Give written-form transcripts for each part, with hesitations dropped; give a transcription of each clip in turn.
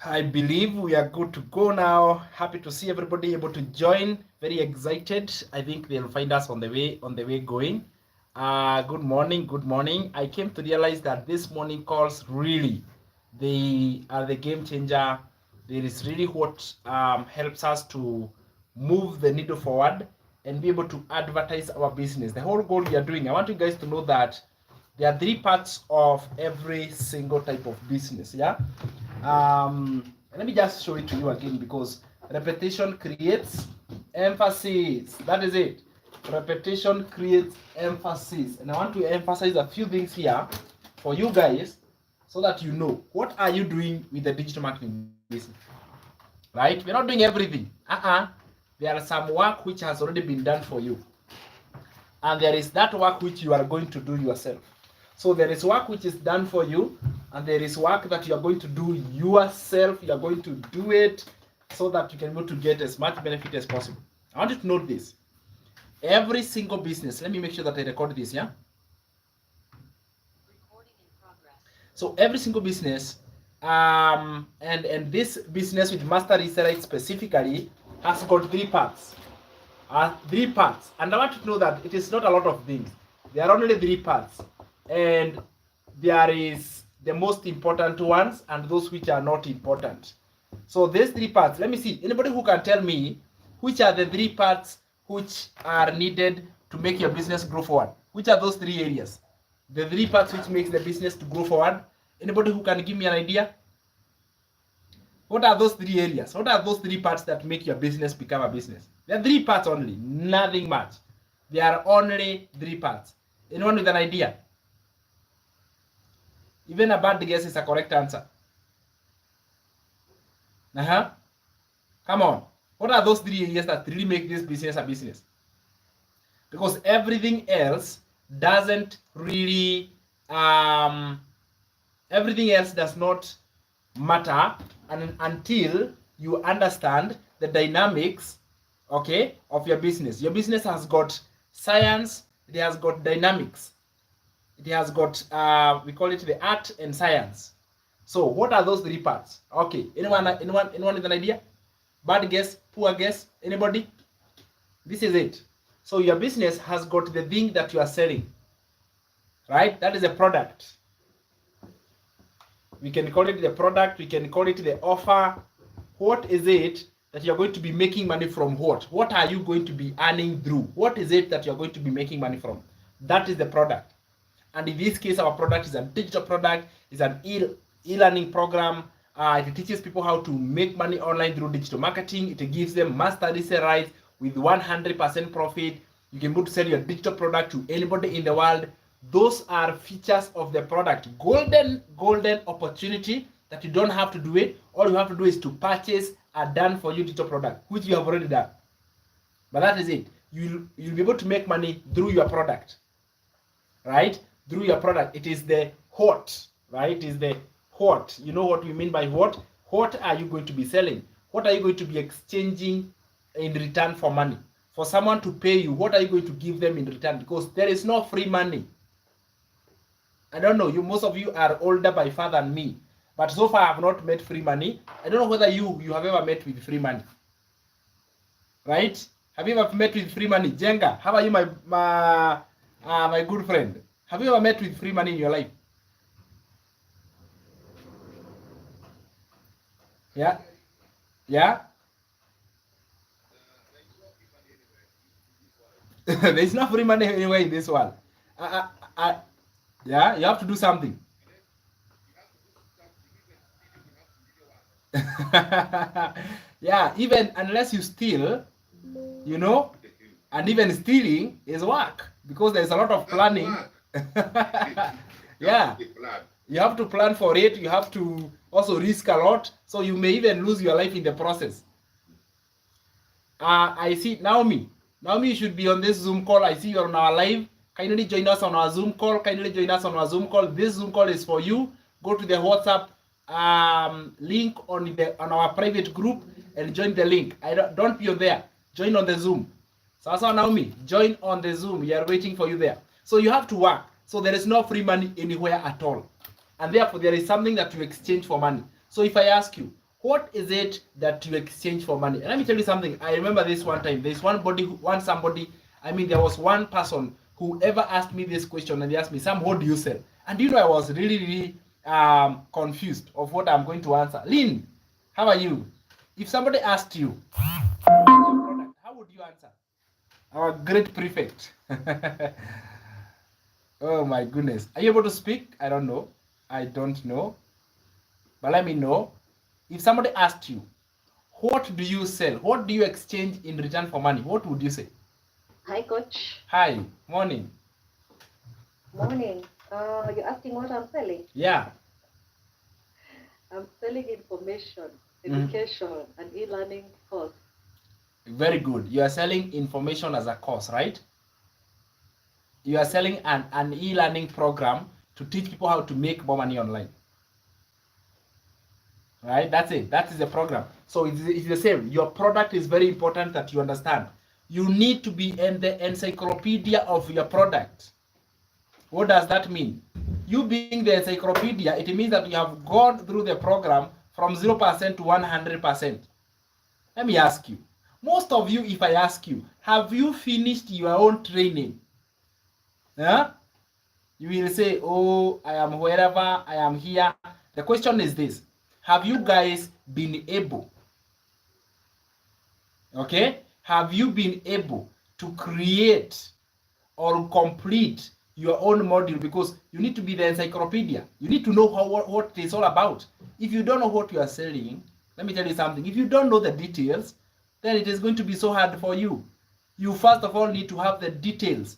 I believe we are good to go now. Happy to see everybody able to join. Very excited. I think they'll find us on the way going. Good morning, good morning. I came to realize that this morning calls really they are the game changer. There is really what helps us to move the needle forward and be able to advertise our business. The whole goal we are doing. I want you guys to know that there are three parts of every single type of business. Yeah. Let me just show it to you again because repetition creates emphasis. That is it. Repetition creates emphasis. And I want to emphasize a few things here for you guys so that you know what are you doing with the digital marketing business. Right? We're not doing everything. There are some work which has already been done for you. And there is that work which you are going to do yourself. So there is work which is done for you, and there is work that you are going to do yourself. You are going to do it so that you can go to get as much benefit as possible. I want you to note this. Every single business, let me make sure that I record this, yeah? Recording in progress. So every single business, and this business with Master Research specifically has got three parts. Three parts. And I want you to know that it is not a lot of things. There are only three parts. And there is the most important ones and those which are not important. So these three parts, let me see. Anybody who can tell me which are the three parts which are needed to make your business grow forward? Which are those three areas? The three parts which makes the business to grow forward? Anybody who can give me an idea? What are those three areas? What are those three parts that make your business become a business? There are three parts only, nothing much. There are only three parts. Anyone with an idea? Even a bad guess is a correct answer. Come on. What are those three areas that really make this business a business? Because everything else doesn't really, everything else does not matter until you understand the dynamics, okay, of your business. Your business has got science, it has got dynamics. It has got, we call it the art and science. So what are those three parts? Okay, anyone with an idea? Bad guess, poor guess, anybody? This is it. So your business has got the thing that you are selling, right? That is a product. We can call it the product, we can call it the offer. What is it that you're going to be making money from? What are you going to be earning through? What is it that you're going to be making money from? That is the product. And in this case, our product is a digital product. It's an e-learning program. It teaches people how to make money online through digital marketing. It gives them master resale rights with 100% profit. You can go to sell your digital product to anybody in the world. Those are features of the product. Golden opportunity that you don't have to do it. All you have to do is to purchase a done for you digital product, which you have already done. But that is it. You'll be able to make money through your product, right? Through your product. It is the what, right? It is the what. You know what we mean by what? What are you going to be selling? What are you going to be exchanging in return for money? For someone to pay you, what are you going to give them in return? Because there is no free money. I don't know, most of you are older by far than me, but so far I have not met free money. I don't know whether you have ever met with free money, right? Have you ever met with free money? Jenga, how are you, my good friend? Have you ever met with free money in your life? Yeah? Yeah? There's no free money anywhere in this world. Yeah, you have to do something. Yeah, even unless you steal, and even stealing is work because there's a lot of planning. Yeah, you have to plan for it. You have to also risk a lot, so you may even lose your life in the process. I see Naomi, you should be on this Zoom call. I see you're on our live. Kindly join us on our Zoom call. This Zoom call is for you. Go to the WhatsApp link on our private group and join the link. Don't be on there. Join on the Zoom. So Naomi, join on the Zoom. We are waiting for you there. So you have to work. So there is no free money anywhere at all. And therefore, there is something that you exchange for money. So if I ask you, What is it that you exchange for money? And let me tell you something. I remember this one time. There was one person who ever asked me this question, and they asked me, Sam, what do you sell? And you know, I was really confused of what I'm going to answer. Lynn, how are you? If somebody asked you, what is your product, how would you answer? Our great prefect. Oh my goodness. Are you able to speak? I don't know. But let me know. If somebody asked you, what do you sell? What do you exchange in return for money? What would you say? Hi, Coach. Hi, morning. Morning. You're asking what I'm selling? Yeah. I'm selling information, education, and e-learning course. Very good. You are selling information as a course, right? You are selling an e-learning program to teach people how to make more money online. Right? That's it. That is the program. So it's the same. Your product is very important that you understand. You need to be in the encyclopedia of your product. What does that mean? You being the encyclopedia, it means that you have gone through the program from 0% to 100%. Let me ask you. Most of you, if I ask you, have you finished your own training? Huh? You will say, oh, I am wherever, I am here. The question is this. Have you guys been able, okay? Have you been able to create or complete your own module? Because you need to be the encyclopedia. You need to know what it's all about. If you don't know what you are selling, let me tell you something. If you don't know the details, then it is going to be so hard for you. You first of all need to have the details.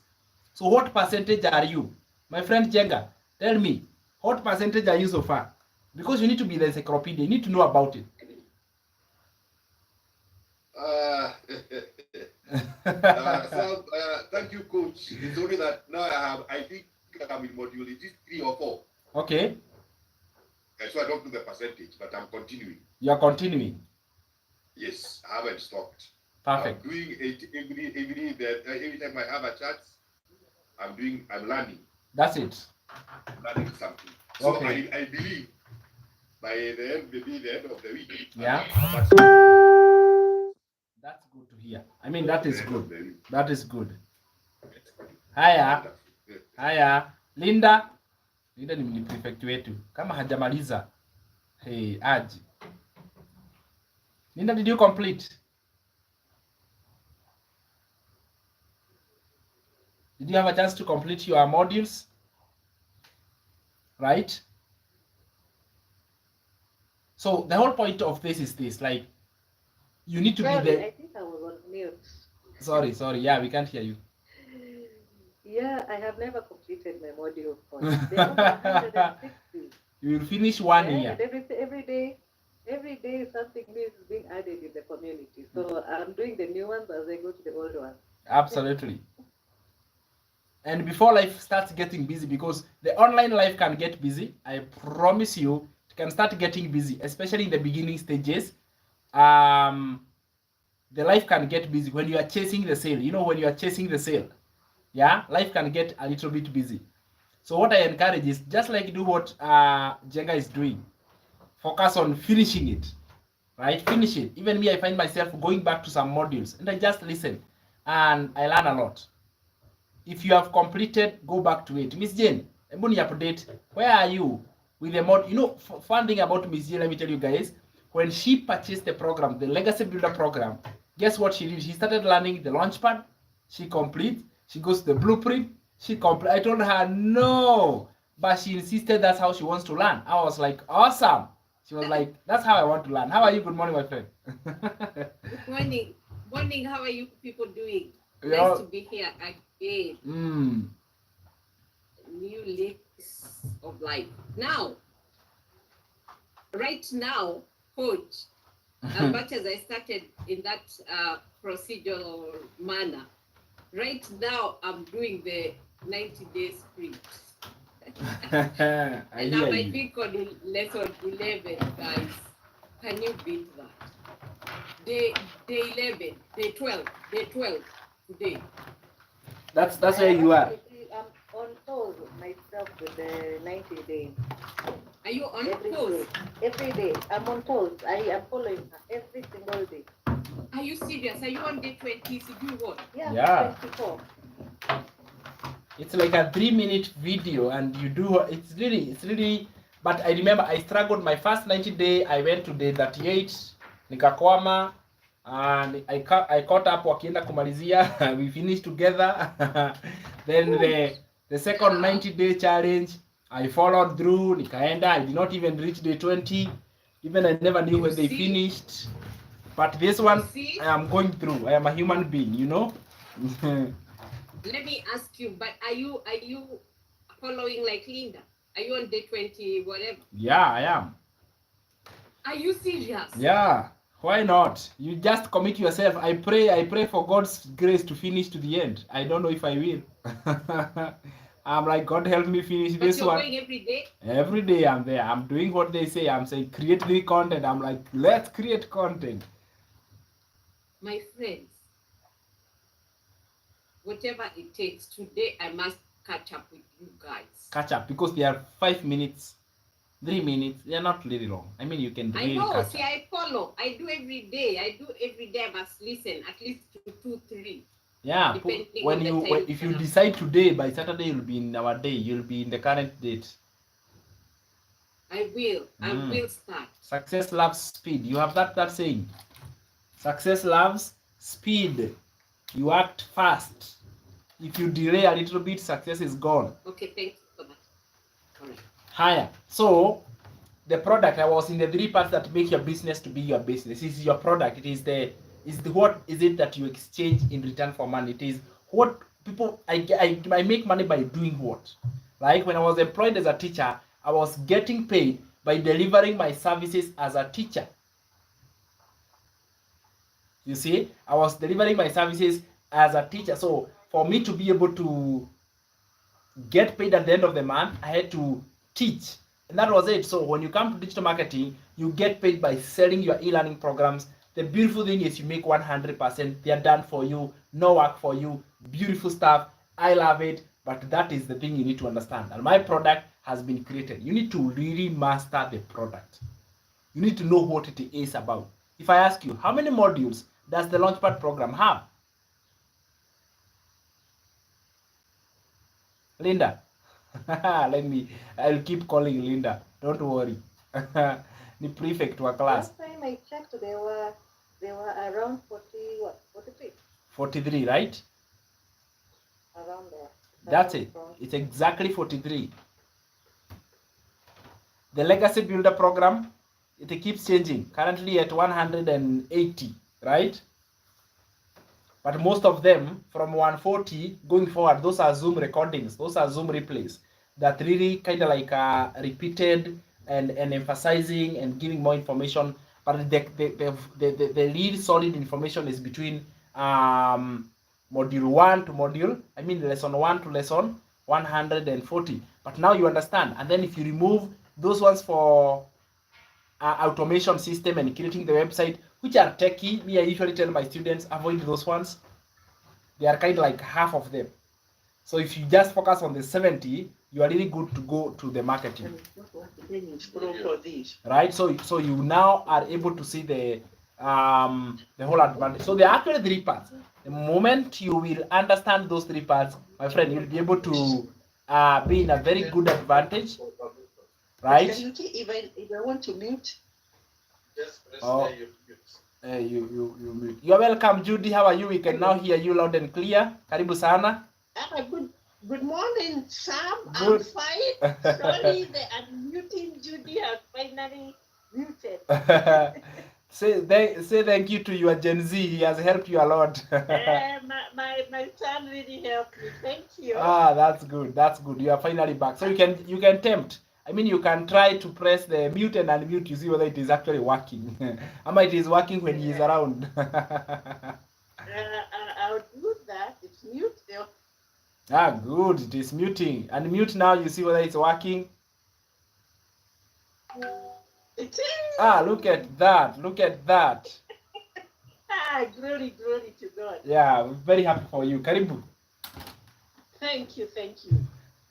So what percentage are you? My friend Jenga, tell me, what percentage are you so far? Because you need to be the encyclopedia. You need to know about it. Thank you, Coach. It's only that now I think I'm in module, it is 3 or 4. Okay. So I don't know the percentage, but I'm continuing. You are continuing. Yes, I haven't stopped. Perfect. I'm doing it every time I have a chat, I'm learning. That's it. Learning something. So okay. I believe by the end of the week. Yeah. That's good to hear. I mean, that is good. That is good. Haya. Haya. Linda ni prefect wetu. Kama hajamaliza. Hey, aji. Linda, did you complete? Did you have a chance to complete your modules? Right? So the whole point of this is this, like, you need to be there. I think I was on mute. Sorry. Yeah, we can't hear you. Yeah, I have never completed my module course. There are 160. You will finish one year. And every day something new is being added in the community. So I'm doing the new ones as I go to the old ones. Absolutely. And before life starts getting busy, because the online life can get busy, I promise you, it can start getting busy, especially in the beginning stages. The life can get busy when you are chasing the sale. You know, when you are chasing the sale, yeah, life can get a little bit busy. So what I encourage is just like do what Jenga is doing. Focus on finishing it, right? Finish it. Even me, I find myself going back to some modules and I just listen and I learn a lot. If you have completed, go back to it. Miss Jane, update. Where are you with the mod? You know, fun thing about Miss Jane, let me tell you guys, when she purchased the program, the Legacy Builder program, guess what she did? She started learning the Launchpad. She complete. She goes to the blueprint. She complete. I told her no, but she insisted that's how she wants to learn. I was like, awesome. She was like, that's how I want to learn. How are you? Good morning, my friend. Good morning. Morning. How are you people doing? Nice to be here again. New leagues of life. Now, right now, Coach, as much as I started in that procedural manner, right now I'm doing the 90-day sprint. And I might be on lesson 11, guys. Can you beat that? Day 11, day 12 today. That's where you are. On pause myself with the 90 days. Are you on Every pause? day. Every day. I'm on pause. I am following her every single day. Are you serious? Are you on day 20? So do what? Yeah. 24. It's like a 3-minute video, and you do. It's really. But I remember I struggled my first 90 day. I went to day 38, nikakwama, and I caught up wakienda kumalizia. We finished together. Then the second 90-day challenge, I followed through. Nikaenda. I did not even reach day 20. Even I never knew when they finished. But this one, I am going through. I am a human being, you know. Let me ask you, but are you following like Linda? Are you on day 20, whatever? Yeah, I am. Are you serious? Yeah. Why not? You just commit yourself. I pray for God's grace to finish to the end. I don't know if I will. I'm like, God help me finish But this you're one. going every day? Every day I'm there. I'm doing what they say. I'm saying create the content. I'm like, let's create content. My friends, whatever it takes, today I must catch up with you guys. Catch up, because they are 5 minutes, 3 minutes. They are not really long. I mean, you can really I know. catch See, up. I follow. I do every day. I must listen at least to 2, 3. Yeah, Depending when on the you time if you frame. decide today, by Saturday you'll be in our day. You'll be in the current date. I will start. Success loves speed. You have that saying. Success loves speed. You act fast. If you delay a little bit, success is gone. Okay, thank you so much. All right. Higher. So the product, I was in the 3 parts that make your business to be your business. Is your product. It is the what is it that you exchange in return for money. It is what people I make money by doing what. Like when I was employed as a teacher, I was getting paid by delivering my services as a teacher. You see, I was delivering my services as a teacher. So for me to be able to get paid at the end of the month, I had to teach. And that was it. So when you come to digital marketing, you get paid by selling your e-learning programs. The beautiful thing is you make 100%. They are done for you. No work for you. Beautiful stuff. I love it. But that is the thing you need to understand. And my product has been created. You need to really master the product. You need to know what it is about. If I ask you, how many modules does the Launchpad program have? Linda. I'll keep calling Linda. Don't worry. The prefect to a class. Last time I checked, they were around 43. 43, right? Around there. That's it. It's exactly 43. The Legacy Builder program, it keeps changing. Currently at 180, right? But most of them from 140 going forward, those are Zoom recordings, those are Zoom replays that really kind of like repeated and emphasizing and giving more information. But the lead solid information is between module 1 to module, I mean lesson 1 to lesson 140. But now you understand. And then if you remove those ones for automation system and creating the website, which are techy, me I usually tell my students avoid those ones. They are kind of like half of them. So if you just focus on the 70, you are really good to go to the marketing. Right? So you now are able to see the whole advantage. So there are actually 3 parts. The moment you will understand those 3 parts, my friend, you'll be able to be in a very good advantage. Right? If I want to mute, Just press you mute. You're welcome, Judy. How are you? We can now hear you loud and clear. Karibu sana. Good morning, Sam. Good. I'm fine. Sorry, the unmuting Judy has finally muted. Say thank you to your Gen Z. He has helped you a lot. My son really helped me. Thank you. That's good. That's good. You are finally back. So you can tempt. I mean, you can try to press the mute and unmute to see whether it is actually working. Ama it is working when he is around. I'll do that. It's mute. Good. It is muting. Unmute now. You see whether it's working. It is. Look at that. Look at that. Glory to God. Yeah, we're very happy for you. Karibu. Thank you.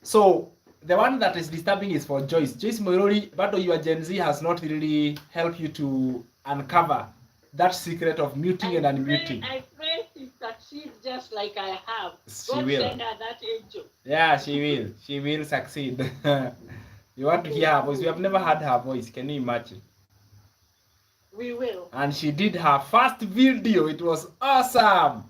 So the one that is disturbing is for Joyce. Joyce Moirori, but your Gen Z has not really helped you to uncover that secret of muting and unmuting. I pray she succeeds just like I have. She God will. send her that angel. Yeah, she will. She will succeed. You want to hear her voice? We have never heard her voice. Can you imagine? We will. And she did her first video. It was awesome.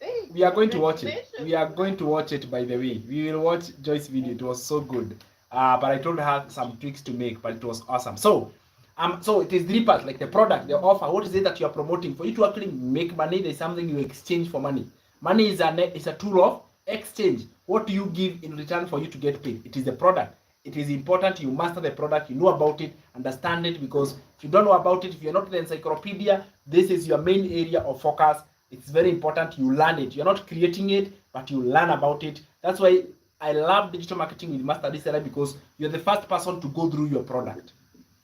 Hey, We are going to watch it. We are going to watch it, by the way. We will watch Joyce's video. It was so good. But I told her some tweaks to make, but it was awesome. So it is three parts, like the product, the offer. What is it that you are promoting? For you to actually make money, there's something you exchange for money. Money is a tool of exchange. What do you give in return for you to get paid? It is the product. It is important you master the product, you know about it, understand it, because if you don't know about it, if you're not the encyclopedia, this is your main area of focus. It's very important you learn it. You're not creating it, but you learn about it. That's why I love digital marketing with Master DCLI, because you're the first person to go through your product.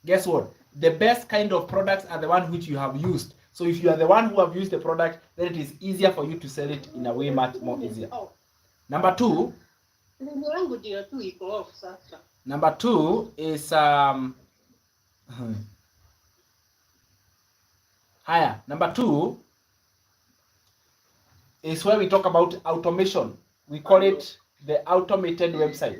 Guess what? The best kind of products are the one which you have used. So if you are the one who have used the product, then it is easier for you to sell it in a way much more easier. Number two is higher. Number two is where we talk about automation. We call it the automated website.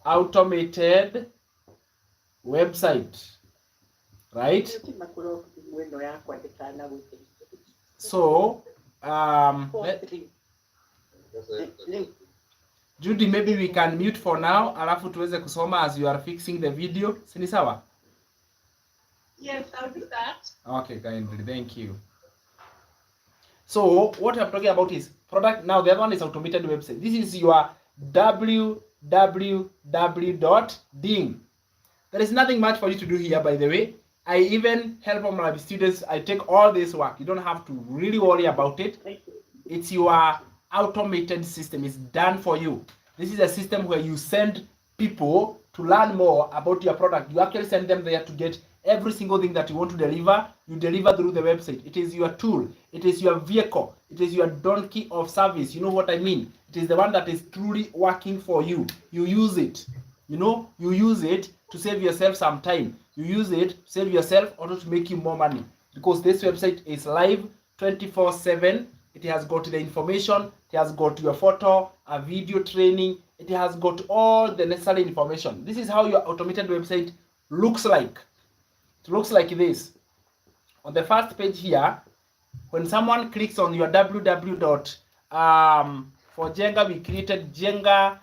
Automated website, right? So Judy, maybe we can mute for now, alafu tuweze kusoma as you are fixing the video. Sini sawa? Yes, I'll do that. Okay, kindly, thank you. So what I'm talking about is product. Now the other one is automated website. This is your www.ding. There is nothing much for you to do here, by the way. I even help my students. I take all this work. You don't have to really worry about it. It's your automated system. It's done for you. This is a system where you send people to learn more about your product. You actually send them there to get every single thing that you want to deliver. You deliver through the website. It is your tool. It is your vehicle. It is your donkey of service. You know what I mean? It is the one that is truly working for you. You use it. You know, you use it to save yourself some time. You use it to save yourself or to make you more money. Because this website is live 24/7. It has got the information. It has got your photo, a video training. It has got all the necessary information. This is how your automated website looks like. It looks like this. On the first page here, when someone clicks on your www. For Jenga, we created Jenga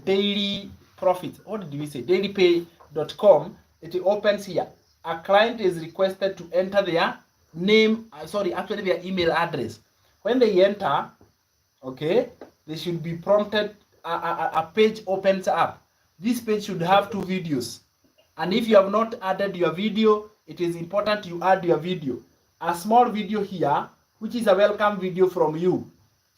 daily profits. What did we say? Dailypay.com. It opens here. A client is requested to enter their name, actually their email address. When they enter, okay, they should be prompted, a page opens up. This page should have 2 videos. And if you have not added your video, it is important you add your video. A small video here, which is a welcome video from you,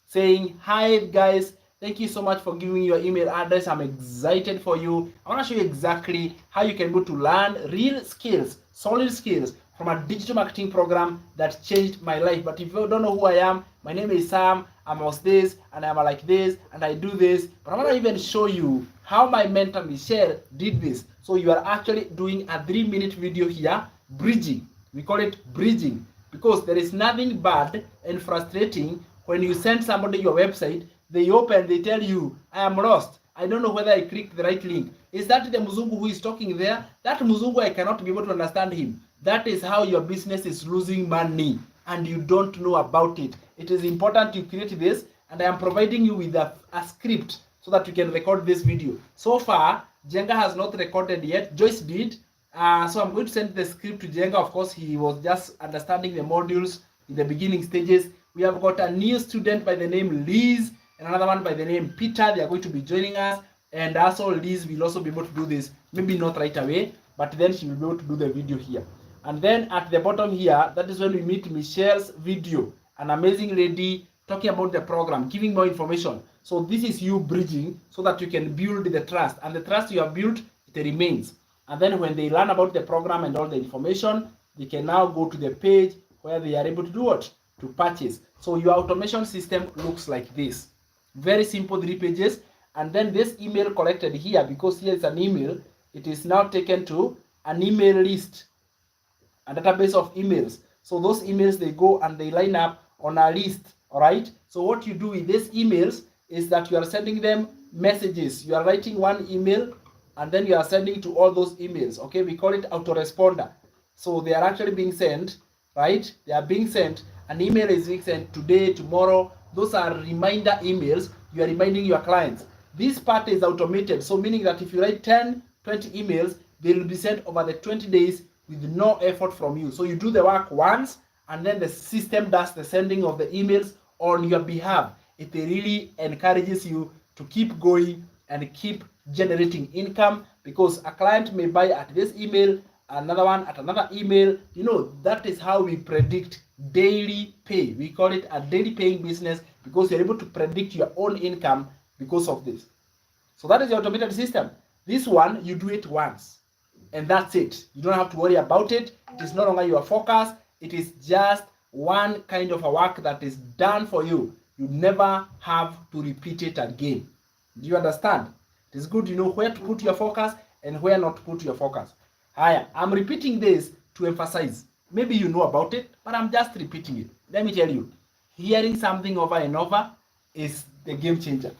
saying, hi guys, thank you so much for giving me your email address. I'm excited for you. I want to show you exactly how you can go to learn real skills, solid skills from a digital marketing program that changed my life. But if you don't know who I am, my name is Sam. I'm this and I'm like this and I do this. But I want to even show you how my mentor Michelle did this. So you are actually doing a 3-minute video here, bridging. We call it bridging because there is nothing bad and frustrating when you send somebody your website, they open, they tell you, I am lost. I don't know whether I clicked the right link. Is that the Muzungu who is talking there? That Muzungu, I cannot be able to understand him. That is how your business is losing money and you don't know about it. It is important you create this, and I am providing you with a script so that you can record this video. So far, Jenga has not recorded yet. Joyce did. So I'm going to send the script to Jenga. Of course, he was just understanding the modules in the beginning stages. We have got a new student by the name Liz and another one by the name Peter. They are going to be joining us. And also Liz will also be able to do this. Maybe not right away, but then she will be able to do the video here. And then at the bottom here, that is when we meet Michelle's video. An amazing lady talking about the program, giving more information. So this is you bridging so that you can build the trust. And the trust you have built, it remains. And then when they learn about the program and all the information, they can now go to the page where they are able to do what? to purchase. So your automation system looks like this. Very simple, 3 pages. And then this email collected here, because here is an email, it is now taken to an email list, a database of emails. So those emails, they go and they line up on a list. All right. So what you do with these emails is that you are sending them messages. You are writing one email and then you are sending to all those emails. Okay, we call it autoresponder. So they are actually being sent, right? They are being sent. An email is being sent today, tomorrow. Those are reminder emails. You are reminding your clients. This part is automated. So meaning that if you write 10, 20 emails, they will be sent over the 20 days with no effort from you. So you do the work once, and then the system does the sending of the emails on your behalf. It really encourages you to keep going and keep generating income, because a client may buy at this email, another one at another email. You know, that is how we predict daily pay. We call it a daily paying business, because you're able to predict your own income because of this. So that is the automated system. This one, you do it once and that's it. You don't have to worry about it. It is no longer your focus. It is just one kind of a work that is done for you. You never have to repeat it again. Do you understand? It is good to know where to put your focus and where not to put your focus. Haya, I'm repeating this to emphasize. Maybe you know about it, but I'm just repeating it. Let me tell you, hearing something over and over is the game changer.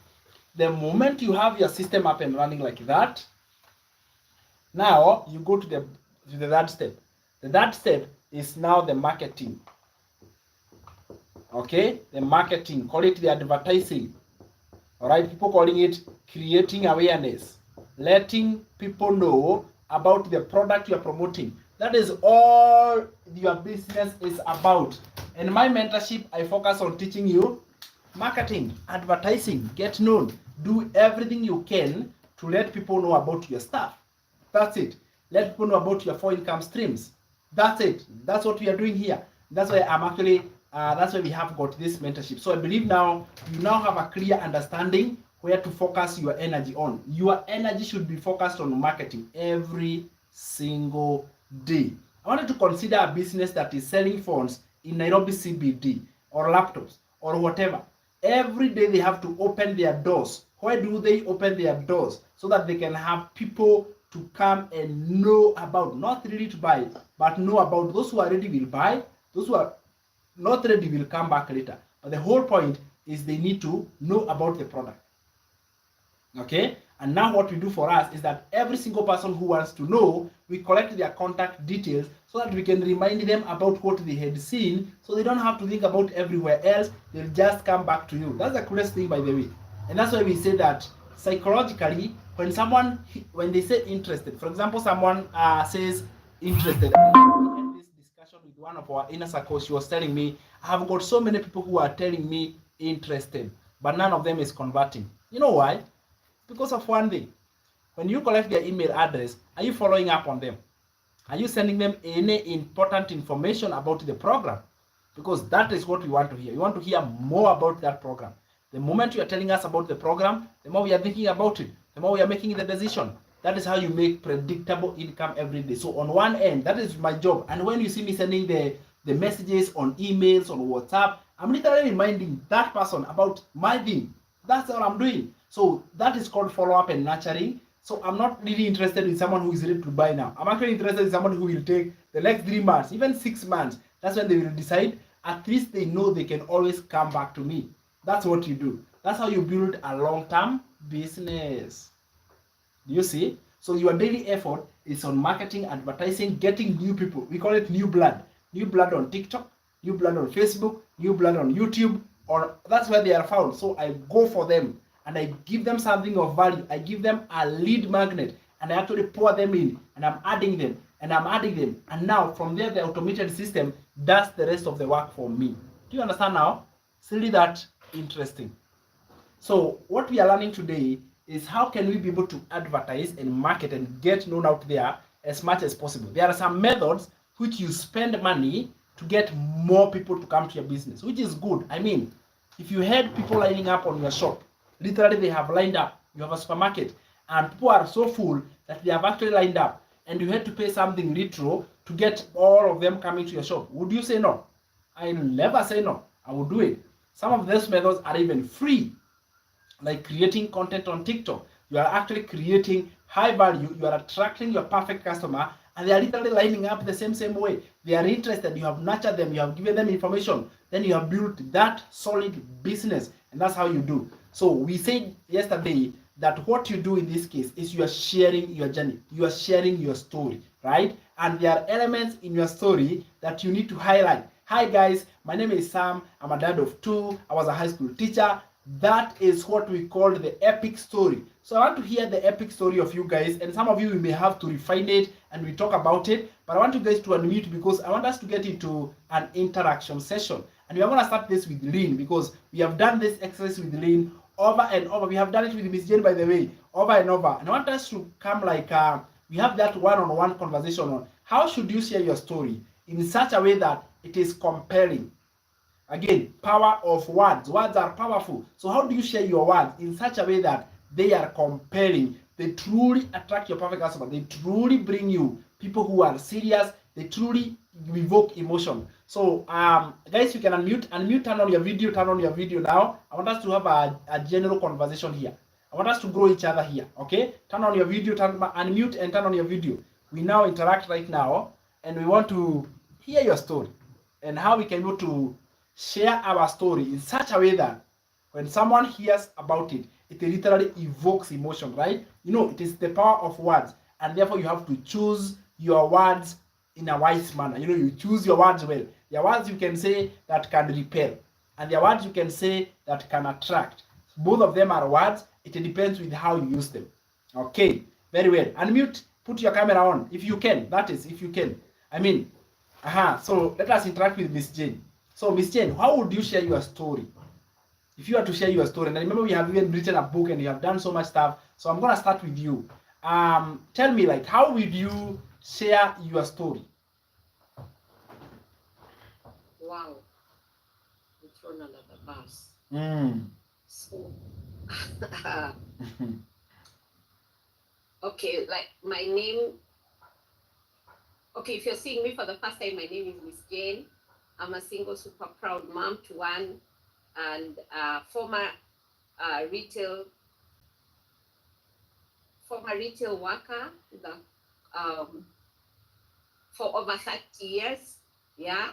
The moment you have your system up and running like that, now you go to the third step. The third step is now the marketing. Okay, the marketing, call it the advertising. All right, people calling it creating awareness, letting people know about the product you are promoting. That is all your business is about. In my mentorship, I focus on teaching you marketing, advertising, get known, do everything you can to let people know about your stuff. That's it. Let people know about your 4 income streams. That's it. That's what we are doing here. That's why I'm actually, that's why we have got this mentorship. So I believe now you now have a clear understanding where to focus your energy on. Your energy should be focused on marketing every single day. I wanted to consider a business that is selling phones in Nairobi CBD or laptops or whatever. Every day they have to open their doors. Why do they open their doors? So that they can have people to come and know about, not ready to buy, but know about. Those who are ready will buy. Those who are not ready will come back later. But the whole point is they need to know about the product. Okay? And now what we do for us is that every single person who wants to know, we collect their contact details so that we can remind them about what they had seen, so they don't have to think about everywhere else. They'll just come back to you. That's the coolest thing, by the way. And that's why we say that psychologically, when they say interested, for example, someone says interested. We had this discussion with one of our inner circles. She was telling me, I have got so many people who are telling me interested, but none of them is converting. You know why? Because of one thing. When you collect their email address, are you following up on them? Are you sending them any important information about the program? Because that is what we want to hear. We want to hear more about that program. The moment you are telling us about the program, the more we are thinking about it, the more we are making the decision. That is how you make predictable income every day. So on one end, that is my job. And when you see me sending the messages on emails, on WhatsApp, I'm literally reminding that person about my thing. That's all I'm doing. So that is called follow-up and nurturing. So I'm not really interested in someone who is ready to buy now. I'm actually interested in someone who will take the next 3 months, even 6 months. That's when they will decide. At least they know they can always come back to me. That's what you do. That's how you build a long-term business. Do you see? So your daily effort is on marketing, advertising, getting new people. We call it new blood. New blood on TikTok, new blood on Facebook, new blood on YouTube, or that's where they are found. So I go for them and I give them something of value. I give them a lead magnet and I actually pour them in and I'm adding them and I'm adding them. And now from there, the automated system does the rest of the work for me. Do you understand now? It's really that interesting. So what we are learning today is how can we be able to advertise and market and get known out there as much as possible. There are some methods which you spend money to get more people to come to your business, which is good. I mean, if you had people lining up on your shop, literally they have lined up, you have a supermarket, and people are so full that they have actually lined up, and you had to pay something retro to get all of them coming to your shop. Would you say no? I never say no. I will do it. Some of these methods are even free, like creating content on TikTok. You are actually creating high value. You are attracting your perfect customer, and they are literally lining up the same way. They are interested. You have nurtured them. You have given them information. Then you have built that solid business, and that's how you do. So we said yesterday that what you do in this case is you are sharing your journey. You are sharing your story, right? And there are elements in your story that you need to highlight. Hi guys, my name is Sam. I'm a dad of two. I was a high school teacher. That is what we call the epic story. So I want to hear the epic story of you guys, and some of you may have to refine it and we talk about it, but I want you guys to unmute because I want us to get into an interaction session. And we are going to start this with Lynn because we have done this exercise with Lynn over and over. We have done it with Miss Jane, by the way, over and over. And I want us to come like we have that one-on-one conversation on how should you share your story in such a way that it is compelling. Again, power of words. Words are powerful. So how do you share your words in such a way that they are compelling? They truly attract your perfect customer. They truly bring you people who are serious. They truly evoke emotion. So, guys, you can unmute, turn on your video now. I want us to have a general conversation here. I want us to grow each other here, okay? Turn on your video, unmute and turn on your video. We now interact right now, and we want to hear your story and how we can go to share our story in such a way that when someone hears about it, it literally evokes emotion, right? You know, it is the power of words, and therefore you have to choose your words in a wise manner. You know, you choose your words well. There are words you can say that can repel, and there are words you can say that can attract. Both of them are words. It depends with how you use them. Okay, very well. Unmute, put your camera on if you can. That is, if you can. I mean, so let us interact with Miss Jane. So, Miss Jane, how would you share your story? If you are to share your story, and I remember we have even written a book and you have done so much stuff. So I'm gonna start with you. Tell me, like, how would you share your story? Wow, we thrown under the bus. So, okay, like my name. Okay, if you're seeing me for the first time, my name is Miss Jane. I'm a single, super proud mom to one, and former retail worker for over 30 years. Yeah,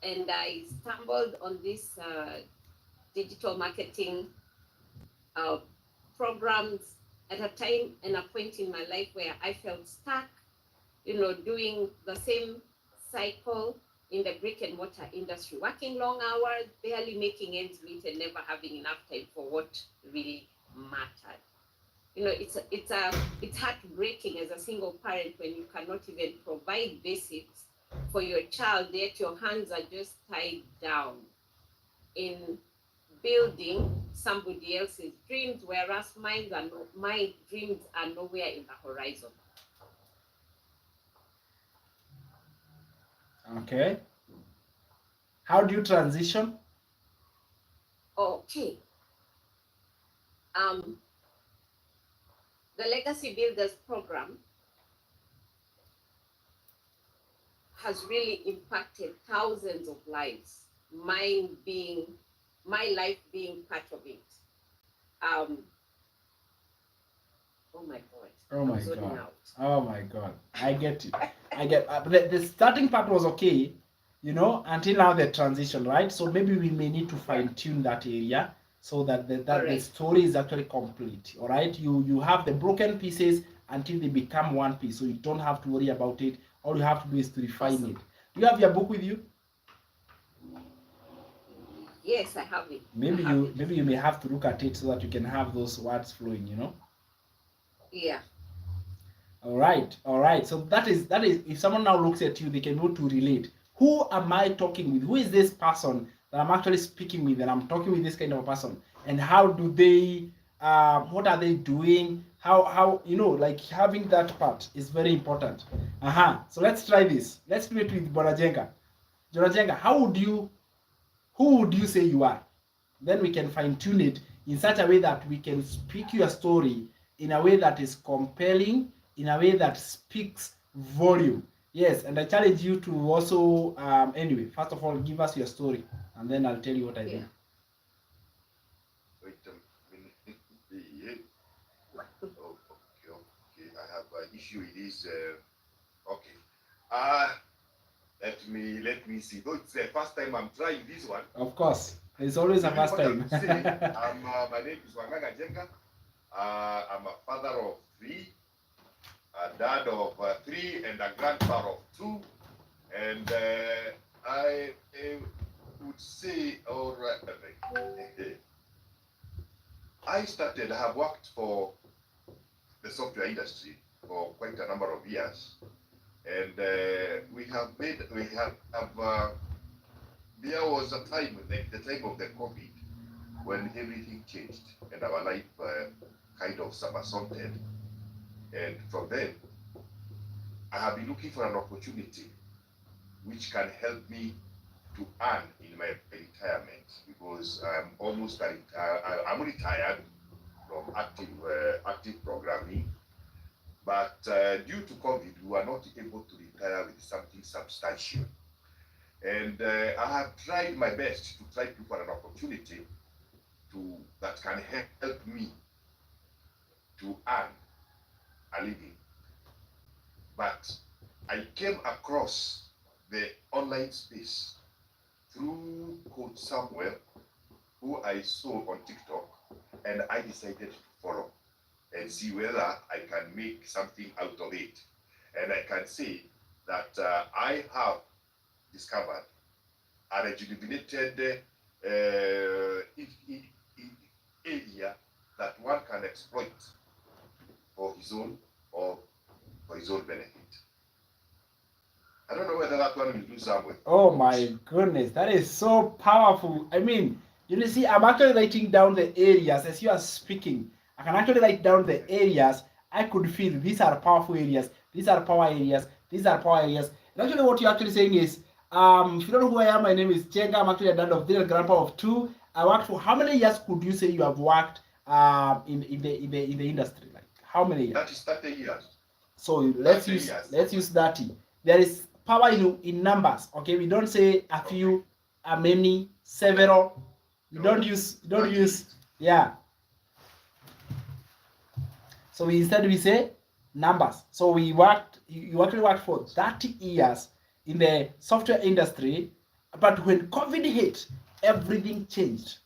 and I stumbled on this digital marketing programs at a time and a point in my life where I felt stuck, you know, doing the same cycle in the brick and mortar industry, working long hours, barely making ends meet, and never having enough time for what really mattered. You know, it's heartbreaking as a single parent when you cannot even provide basics for your child, yet your hands are just tied down in building somebody else's dreams, whereas my dreams are nowhere in the horizon. Okay. How do you transition? Okay. The Legacy Builders program has really impacted thousands of lives, my life being part of it. Oh my God. Oh my God. Oh my God. I get it. I get the starting part was okay, you know, until now the transition, right? So maybe we may need to fine tune that area so that the story is actually complete. All right. You have the broken pieces until they become one piece. So you don't have to worry about it. All you have to do is to refine it. Do you have your book with you? Yes, I have it. Maybe you may have to look at it so that you can have those words flowing, you know? Yeah. All right. So that is if someone now looks at you, they can go to relate. Who am I talking with? Who is this person that I'm actually speaking with, and I'm talking with this kind of a person? And how do they what are they doing? How you know, like having that part is very important. So let's try this. Let's do it with Bonajenga. Bonajenga, who would you say you are? Then we can fine tune it in such a way that we can speak your story in a way that is compelling, in a way that speaks volume. Yes, and I challenge you to also, anyway, first of all, give us your story, and then I'll tell you what I did. Wait a minute. Yeah. Oh, okay. I have an issue with this. Okay. Let me see. Though it's the first time I'm trying this one. Of course, it's always a Maybe first what I time. would say, my name is Samgicheha99. I'm a father of 3, a dad of 3, and a grandfather of 2. And I would say, all right, I have worked for the software industry for quite a number of years. And there was a time, like the time of the COVID, when everything changed and our life kind of somersaulted. And from then, I have been looking for an opportunity which can help me to earn in my retirement, because I'm almost I'm retired from active programming. But due to COVID, we were not able to retire with something substantial. And I have tried my best to try to look for an opportunity that can help me to earn a living. But I came across the online space through Coach Samuel, who I saw on TikTok, and I decided to follow and see whether I can make something out of it. And I can say that I have discovered a rejuvenated area that one can exploit for his own benefit. I don't know whether that one will do somewhere. Oh my goodness, that is so powerful. I mean, you see, I'm actually writing down the areas as you are speaking. I can actually write down the areas I could feel these are powerful areas, these are power areas, these are power areas. And actually, what you're actually saying is, if you don't know who I am, my name is Chenga. I'm actually a dad of 3 and grandpa of 2. I worked for how many years could you say you have worked in the industry? Like how many years? That is 30 years. So let's use 30. There is power in numbers. Okay, we don't say a few, a many, several. You don't use yeah. So instead we say numbers. So you actually worked for 30 years in the software industry, but when COVID hit, everything changed.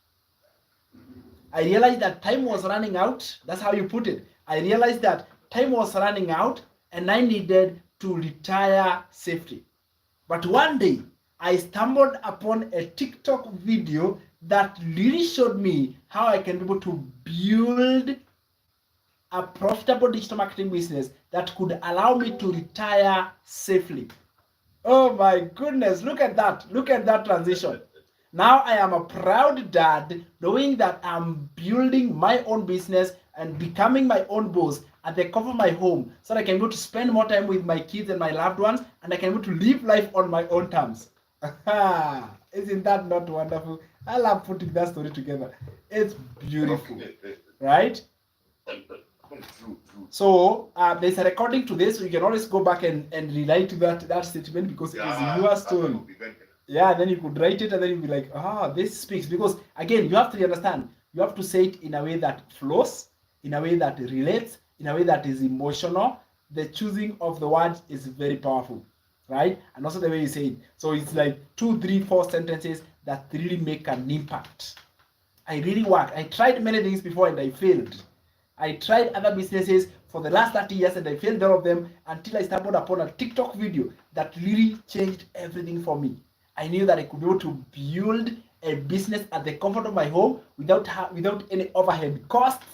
I realized that time was running out. That's how you put it. I realized that time was running out and I needed to retire safely. But one day, I stumbled upon a TikTok video that really showed me how I can be able to build a profitable digital marketing business that could allow me to retire safely. Oh my goodness, look at that. Look at that transition. Now I am a proud dad, knowing that I'm building my own business and becoming my own boss at the comfort of my home, so that I can go to spend more time with my kids and my loved ones, and I can go to live life on my own terms. Isn't that not wonderful? I love putting that story together. It's beautiful, right? True. So there's a recording to this, so you can always go back and relate to that statement, because it is your story. Yeah, then you could write it and then you'll be like, this speaks. Because again, you have to understand, you have to say it in a way that flows, in a way that relates, in a way that is emotional. The choosing of the words is very powerful, right? And also the way you say it. So it's like 2, 3, 4 sentences that really make an impact. I really worked. I tried many things before and I failed. I tried other businesses for the last 30 years and I failed all of them until I stumbled upon a TikTok video that really changed everything for me. I knew that I could be able to build a business at the comfort of my home without any overhead costs,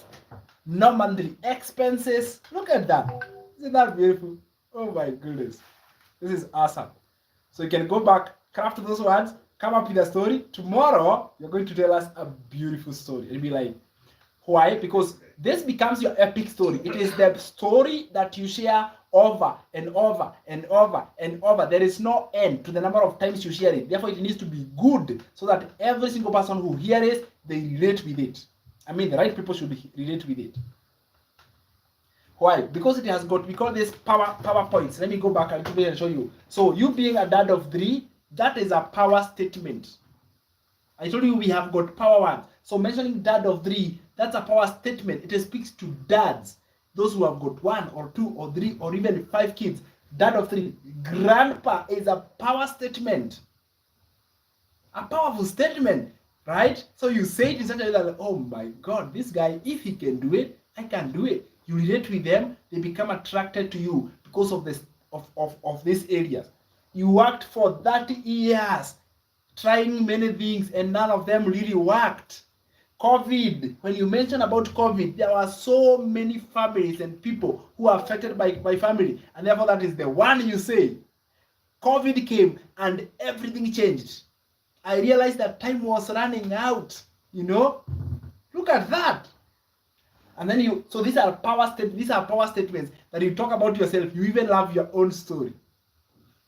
no monthly expenses. Look at that. Isn't that beautiful? Oh my goodness. This is awesome. So you can go back, craft those words, come up with a story. Tomorrow, you're going to tell us a beautiful story. It'll be like, why? Because this becomes your epic story. It is the story that you share over and over and over and over. There is no end to the number of times you share it. Therefore, it needs to be good so that every single person who hears it, they relate with it. I mean, the right people should relate with it. Why? Because it has got, we call this power points. Let me go back a little bit and show you. So you being a dad of 3, that is a power statement. I told you we have got power words. So mentioning dad of 3, that's a power statement. It speaks to dads, those who have got 1 or 2 or 3 or even 5 kids. Dad of 3. Grandpa is a power statement. A powerful statement, right? So you say it in such a way that, oh my God, this guy, if he can do it, I can do it. You relate with them, they become attracted to you because of this of these areas. You worked for 30 years trying many things and none of them really worked. COVID, when you mention about COVID, there were so many families and people who are affected by family, and therefore that is the one you say. COVID came and everything changed. I realized that time was running out, you know. Look at that. And then you, so these are power statements that you talk about yourself. You even love your own story,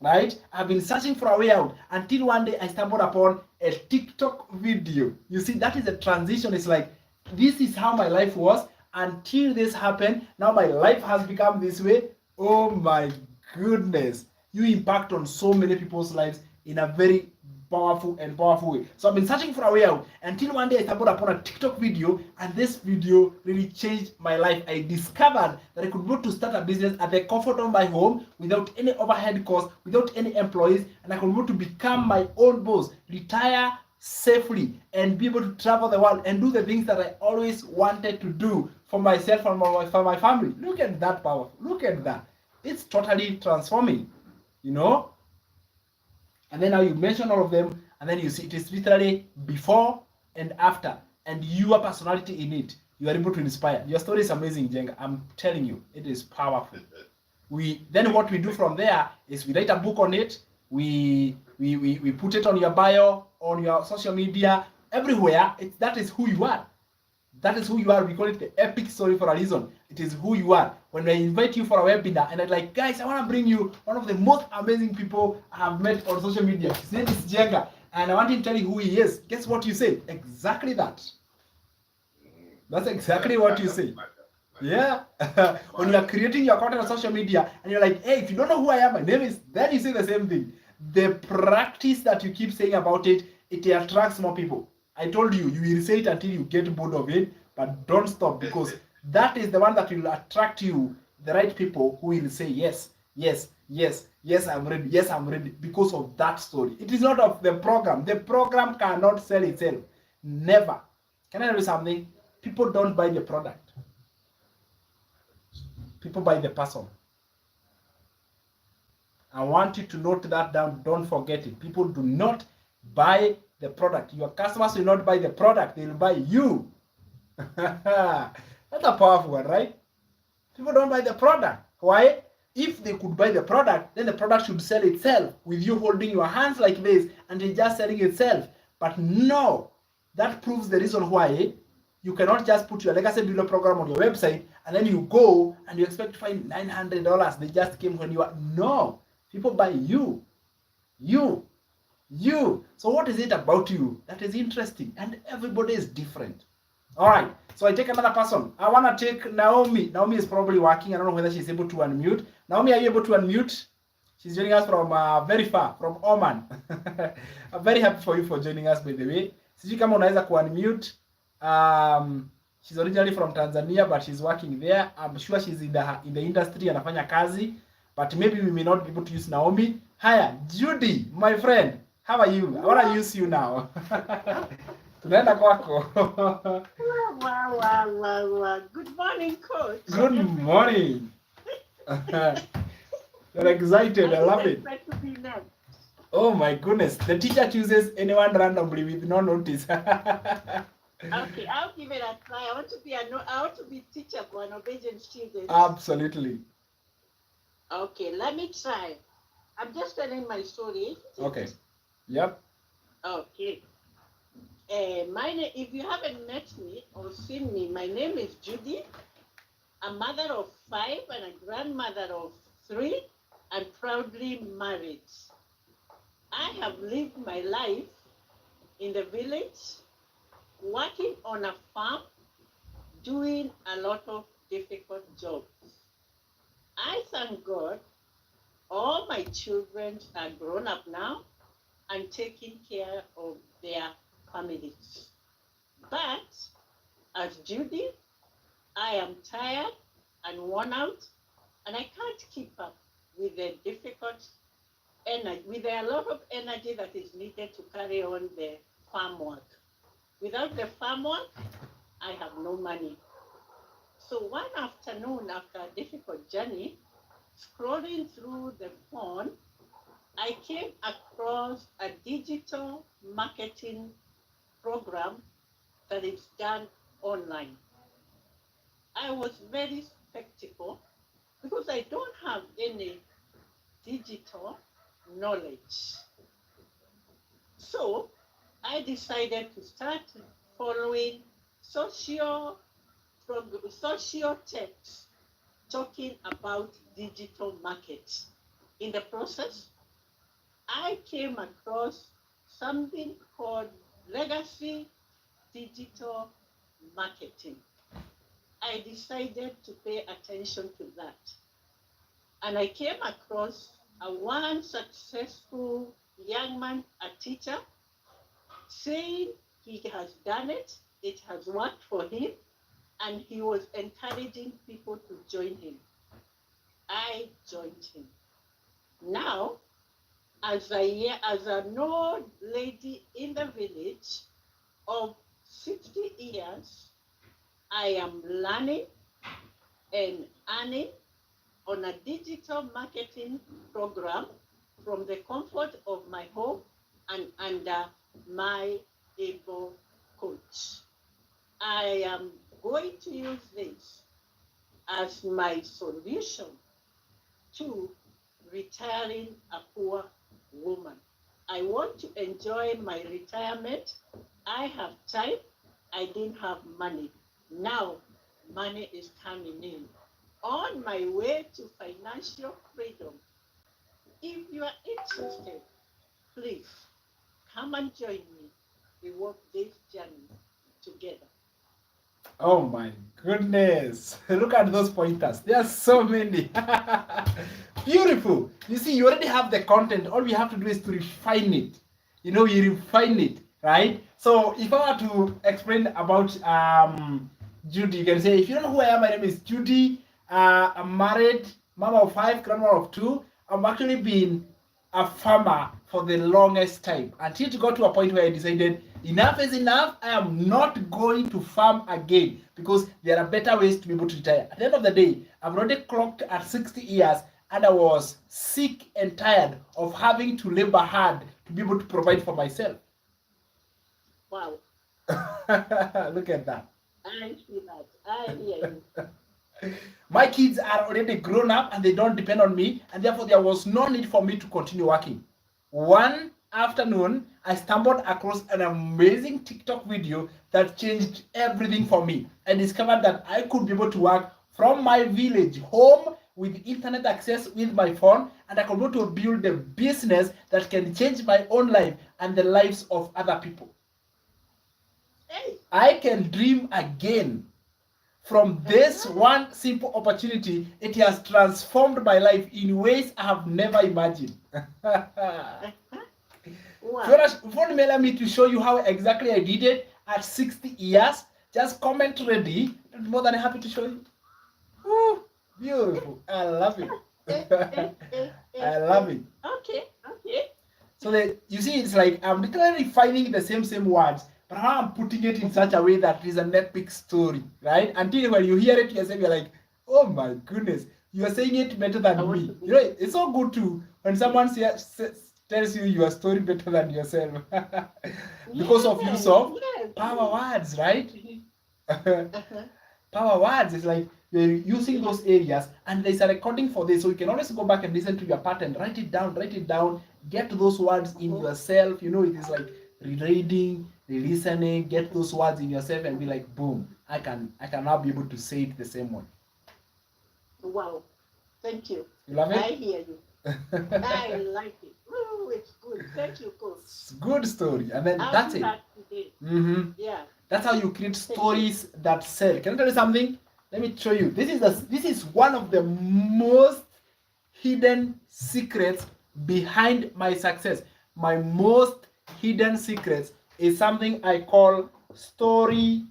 right? I've been searching for a way out until one day I stumbled upon a TikTok video. You see, that is a transition. It's like, this is how my life was until this happened. Now my life has become this way. Oh my goodness. You impact on so many people's lives in a very powerful way. So I've been searching for a way out until one day I stumbled upon a TikTok video, and this video really changed my life. I discovered that I could go to start a business at the comfort of my home without any overhead costs, without any employees, and I could go to become my own boss, retire safely, and be able to travel the world and do the things that I always wanted to do for myself and for my family. Look at that power. Look at that. It's totally transforming, you know. And then now you mention all of them, and then you see it is literally before and after, and your personality in it. You are able to inspire. Your story is amazing, Jenga. I'm telling you, it is powerful. Then what we do from there is we write a book on it. We put it on your bio, on your social media, everywhere. That is who you are. That is who you are. We call it the epic story for a reason. It is who you are. When I invite you for a webinar and I'm like, guys, I want to bring you one of the most amazing people I have met on social media. His name is Jenga, and I want him to tell you who he is. Guess what you say? Exactly that. That's exactly what you say. Yeah. When you are creating your content on social media and you're like, hey, if you don't know who I am, my name is, then you say the same thing. The practice that you keep saying about it, it attracts more people. I told you, you will say it until you get bored of it, but don't stop, because that is the one that will attract you, the right people who will say, yes, yes, yes, yes, I'm ready, yes, I'm ready, because of that story. It is not of the program. The program cannot sell itself. Never. Can I tell you something? People don't buy the product. People buy the person. I want you to note that down. Don't forget it. People do not buy the product. Your customers will not buy the product. They will buy you. That's a powerful one, right? People don't buy the product. Why? If they could buy the product, then the product should sell itself with you holding your hands like this and it's just selling itself. But no, that proves the reason why you cannot just put your legacy builder program on your website and then you go and you expect to find $900. They just came when you are. No, people buy you. You. So what is it about you that is interesting? And everybody is different. All right. So I take another person. I want to take Naomi. Naomi is probably working. I don't know whether she's able to unmute. Naomi, are you able to unmute? She's joining us from very far, from Oman. I'm very happy for you for joining us, by the way. Sijui kama unaweza ku-unmute. She's originally from Tanzania, but she's working there. I'm sure she's in the industry, anafanya kazi. But maybe we may not be able to use Naomi. Hiya, Judy, my friend. How are you? I want to use you now. Tunaenda kwako. Wow. Good morning, coach. Good morning. You're excited. I love it. To be next. Oh my goodness. The teacher chooses anyone randomly with no notice. Okay, I'll give it a try. I want to be teachable and obedient student. Absolutely. Okay, let me try. I'm just telling my story. Okay. Yep. Okay. My name, if you haven't met me or seen me, my name is Judy. A mother of 5 and a grandmother of 3, and proudly married. I have lived my life in the village, working on a farm, doing a lot of difficult jobs. I thank God all my children are grown up now and taking care of their families. But as Judy, I am tired and worn out, and I can't keep up with the difficult energy, with a lot of energy that is needed to carry on the farm work. Without the farm work, I have no money. So one afternoon, after a difficult journey, scrolling through the phone, I came across a digital marketing program that is done online. I was very skeptical because I don't have any digital knowledge. So I decided to start following social social texts talking about digital markets. In the process, I came across something called legacy digital marketing. I decided to pay attention to that. And I came across one successful young man, a teacher, saying he has done it, it has worked for him, and he was encouraging people to join him. I joined him. Now, as an old lady in the village of 60 years, I am learning and earning on a digital marketing program from the comfort of my home and under my able coach. I am going to use this as my solution to retiring a poor woman. I want to enjoy my retirement. I have time. I didn't have money. Now money is coming in. On my way to financial freedom. If you are interested, please come and join me. We walk this journey together. Oh my goodness. Look at those pointers. There are so many. Beautiful. You see, you already have the content. All we have to do is to refine it. You know, you refine it, right? So if I were to explain about Judy, you can say, if you don't know who I am, my name is Judy. I'm married, mama of 5, grandma of 2. I've actually been a farmer for the longest time until it got to a point where I decided enough is enough. I am not going to farm again because there are better ways to be able to retire. At the end of the day, I've already clocked at 60 years and I was sick and tired of having to labor hard to be able to provide for myself. Wow. Look at that. I see that. I hear you. My kids are already grown up and they don't depend on me, and therefore there was no need for me to continue working. One afternoon, I stumbled across an amazing TikTok video that changed everything for me. I discovered that I could be able to work from my village home with internet access with my phone, and I could be able to build a business that can change my own life and the lives of other people. Hey. I can dream again. From this one simple opportunity, it has transformed my life in ways I have never imagined. Wow. If you want to mail me to show you how exactly I did it at 60 years, just comment ready. I'm more than happy to show you. Ooh, beautiful. I love it. I love it. Okay, okay. So that you see, it's like I'm literally finding the same words, but how I'm putting it in such a way that it is an epic story, right? Until when you hear it yourself, you're like, oh my goodness, you are saying it better than me. You know, it's so good to when someone tells you your story better than yourself. Because of use of power words, right? Power words is like you're using those areas, and there's a recording for this, so you can always go back and listen to your part and write it down, get those words in yourself. You know, it is like rereading, re-listening, get those words in yourself and be like, boom, I can now be able to say it the same way. Wow, thank you. You love it? I hear you. I like it. Ooh, it's good. Thank you, coach. Good story, and then that's it. Today. Mm-hmm. Yeah. That's how you create stories that sell. Can I tell you something? Let me show you. This is one of the most hidden secrets behind my success. My most hidden secrets is something I call story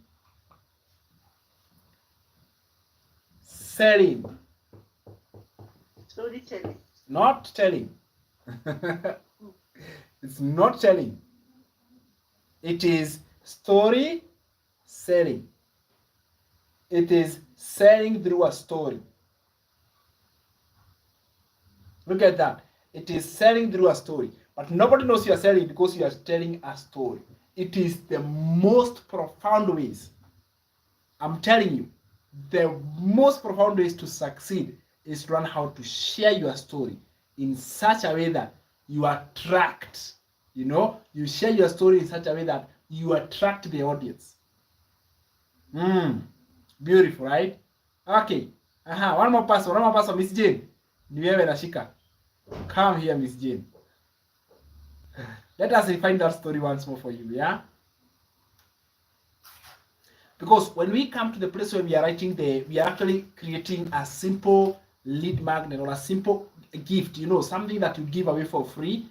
selling. Storytelling. Not telling. It's not telling. It is story selling. It is selling through a story. Look at that. It is selling through a story. But nobody knows you are selling because you are telling a story. It is the most profound ways. I'm telling you, the most profound ways to succeed is to learn how to share your story in such a way that you attract, you share your story in such a way that you attract the audience. Beautiful, right? Okay. One more person, Miss Jane. Ni wewe nashika. Come here, Miss Jane. Let us refine that story once more for you, yeah? Because when we come to the place where we are writing we are actually creating a simple lead magnet or a simple gift, something that you give away for free.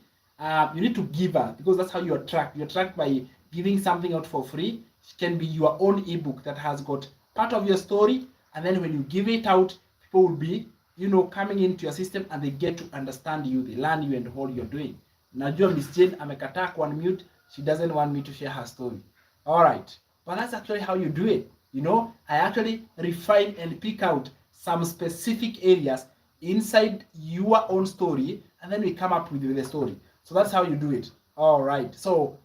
You need to give her because that's how you attract. You attract by giving something out for free. It can be your own ebook that has got part of your story, and then when you give it out, people will be, coming into your system and they get to understand you, they learn you and all you're doing. Najua Miss Jane amekataa unmute. She doesn't want me to share her story. All right. But that's actually how you do it. I actually refine and pick out some specific areas inside your own story, and then we come up with the story. So that's how you do it. All right. So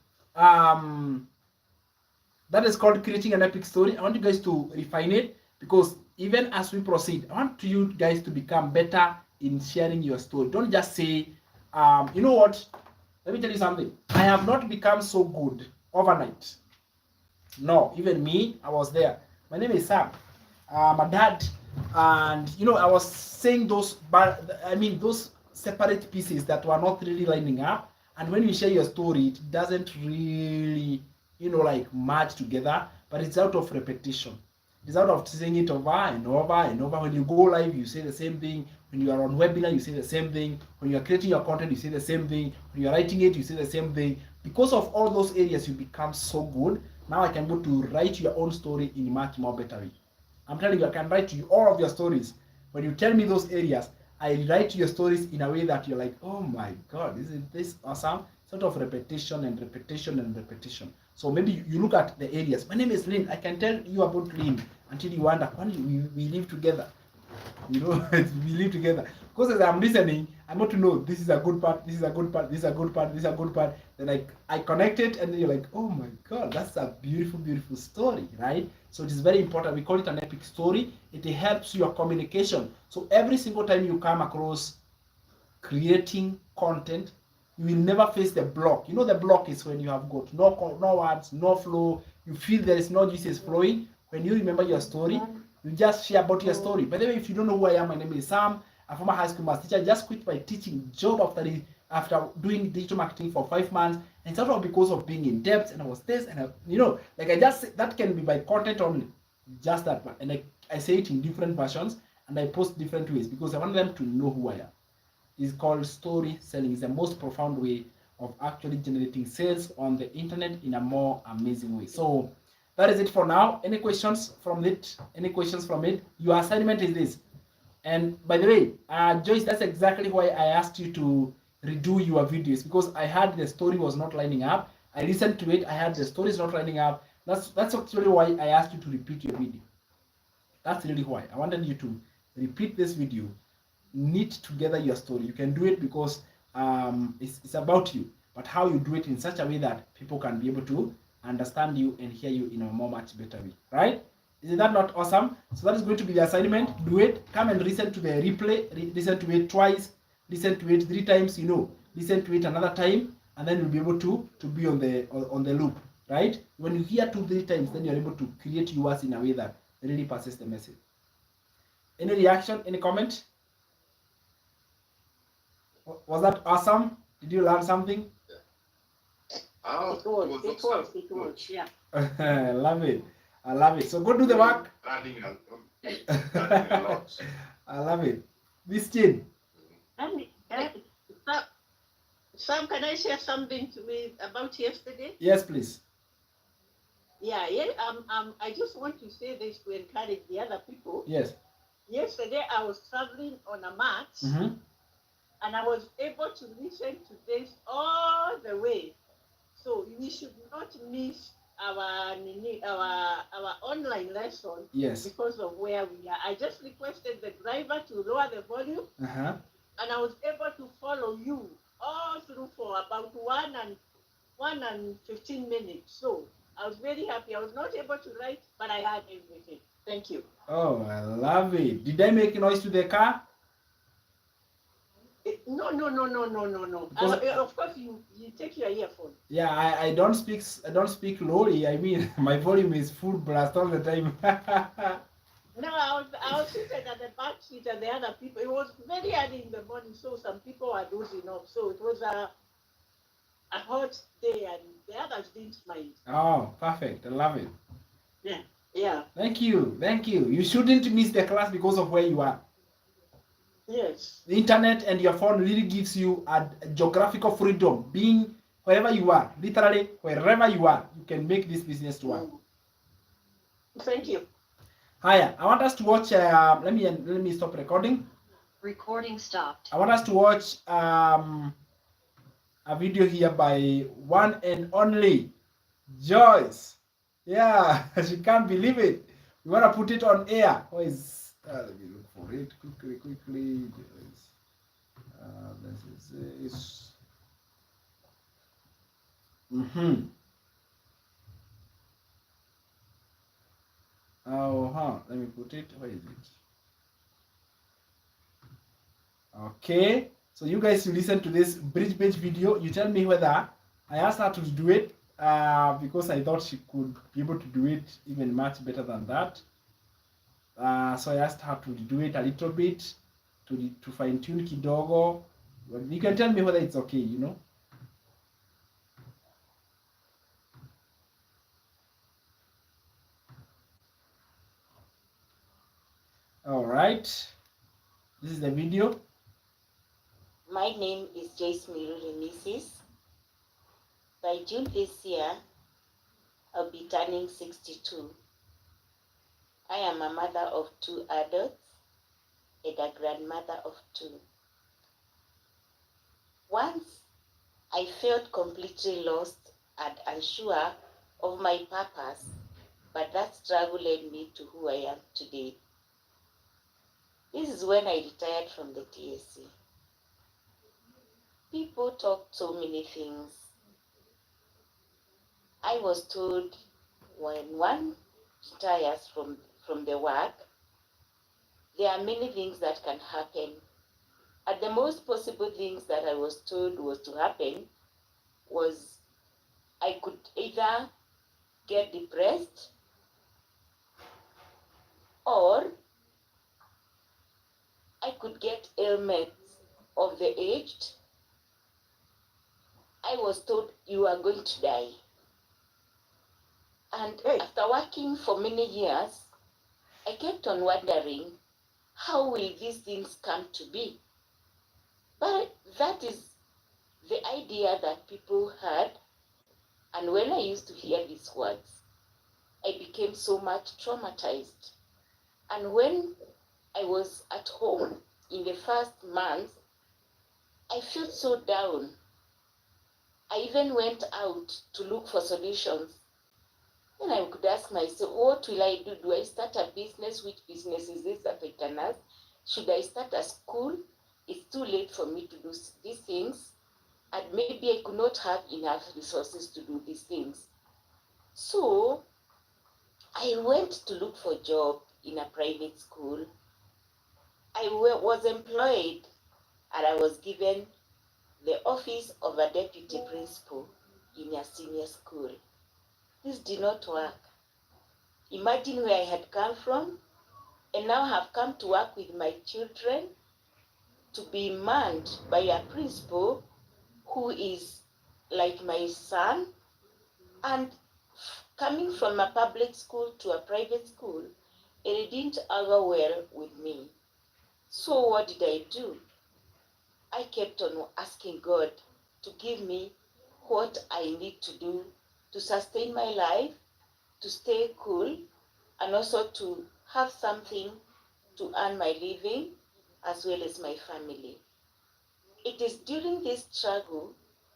that is called creating an epic story. I want you guys to refine it because even as we proceed, I want you guys to become better in sharing your story. Don't just say, you know what? Let me tell you something. I have not become so good overnight. No, even me, I was there. My name is Sam. My dad, and I was saying those separate pieces that were not really lining up. And when you share your story, it doesn't really, merge together, but it's out of repetition. It's out of saying it over and over and over. When you go live, you say the same thing. When you are on webinar, you say the same thing. When you are creating your content, you say the same thing. When you are writing it, you say the same thing. Because of all those areas, you become so good. Now I can go to write your own story in a much more better way. I'm telling you, I can write to you all of your stories. When you tell me those areas, I write your stories in a way that you're like, oh my God, isn't this awesome? Sort of repetition and repetition and repetition. So maybe you look at the areas. My name is Lynn. I can tell you about Lynn until you wonder, when we live together. We live together. Because as I'm listening, I'm going to know this is a good part, this is a good part, this is a good part, this is a good part. Then I connect it, and then you're like, oh my God, that's a beautiful, beautiful story, right? So it is very important. We call it an epic story. It helps your communication. So every single time you come across creating content, you will never face the block. The block is when you have got no words, no flow. You feel there is no juices flowing. When you remember your story, you just share about your story. By the way, if you don't know who I am, my name is Sam. A former high school math teacher. I just quit my teaching job after doing digital marketing for 5 months. And it's not because of being in debt, and I was this, and that can be by content only. Just that one. And I say it in different versions, and I post different ways because I want them to know who I am. It's called story selling. It's the most profound way of actually generating sales on the internet in a more amazing way. So that is it for now. Any questions from it? Your assignment is this. And by the way, Joyce, that's exactly why I asked you to redo your videos, because I had the story was not lining up. I listened to it. I had the story is not lining up. That's actually why I asked you to repeat your video. That's really why I wanted you to repeat this video, knit together your story. You can do it because it's about you, but how you do it in such a way that people can be able to understand you and hear you in a much better way, right? Is that not awesome? So that is going to be the assignment. Do it. Come and listen to the replay. Listen to it twice. Listen to it 3 times. Listen to it another time, and then you'll be able to be on the loop, right? When you hear 2-3 times, then you're able to create yours in a way that really passes the message. Any reaction? Any comment? Was that awesome? Did you learn something? It was, yeah. I love it. So go do the work. Adding Learning a lot. I love it. Miss Jane. And Sam, can I share something to me about yesterday? Yes, please. Yeah. I just want to say this to encourage the other people. Yes. Yesterday, I was traveling on a mat, Mm-hmm. and I was able to listen to this all the way. So we should not miss our online lesson Yes. because of where we are. I just requested the driver to lower the volume, Uh-huh. and I was able to follow you all through for about 1 and 15 minutes. So I was very happy. I was not able to write, but I had everything. Thank you. Oh, I love it. Did I make noise to the car? No. Because Of course, you take your earphone. yeah, I don't speak lowly. I mean, my volume is full blast all the time. No, I was seated at the back seat and the other people. It was very early in the morning, so some people were dozing off. So it was a hot day, and the others didn't mind. Oh, perfect. I love it. Yeah. Thank you. Thank you. You shouldn't miss the class because of where you are. Yes. The internet and your phone really gives you a geographical freedom. Being wherever you are, literally wherever you are, you can make this business to work. Thank you. Hiya, I want us to watch. Let me stop recording. Recording stopped. I want us to watch a video here by one and only Joyce. Yeah, she can't believe it. We want to put it on air. Where is? Let me look for it quickly. This is this. Let me put it. Where is it? Okay. So you guys listen to this bridge page video. You tell me whether I asked her to do it because I thought she could be able to do it even much better than that. So I asked her to do it a little bit to fine tune kidogo. You can tell me whether it's okay, you know. All right. This is the video. My name is Joyce Miruri Mrs. By June this year, I'll be turning 62. I am a mother of 2 adults and a grandmother of 2. Once, I felt completely lost and unsure of my purpose, but that struggle led me to who I am today. This is when I retired from the TSC. People talk so many things. I was told when one retires from the work, there are many things that can happen. And the most possible things that I was told was to happen was I could either get depressed or I could get ailments of the aged. I was told you are going to die. And after working for many years, I kept on wondering, how will these things come to be? But that is the idea that people had. And when I used to hear these words, I became so much traumatized. And when I was at home in the first month, I felt so down. I even went out to look for solutions. Then I could ask myself, what will I do? Do I start a business? Which business is this that I can ask? Should I start a school? It's too late for me to do these things. And maybe I could not have enough resources to do these things. So I went to look for a job in a private school. I was employed and I was given the office of a deputy principal in a senior school. This did not work. Imagine where I had come from and now have come to work with my children to be manned by a principal who is like my son, and coming from a public school to a private school, It didn't augur well with me. So what did I do? I kept on asking God to give me what I need to do to sustain my life, to stay cool, and also to have something to earn my living as well as my family. It is during this struggle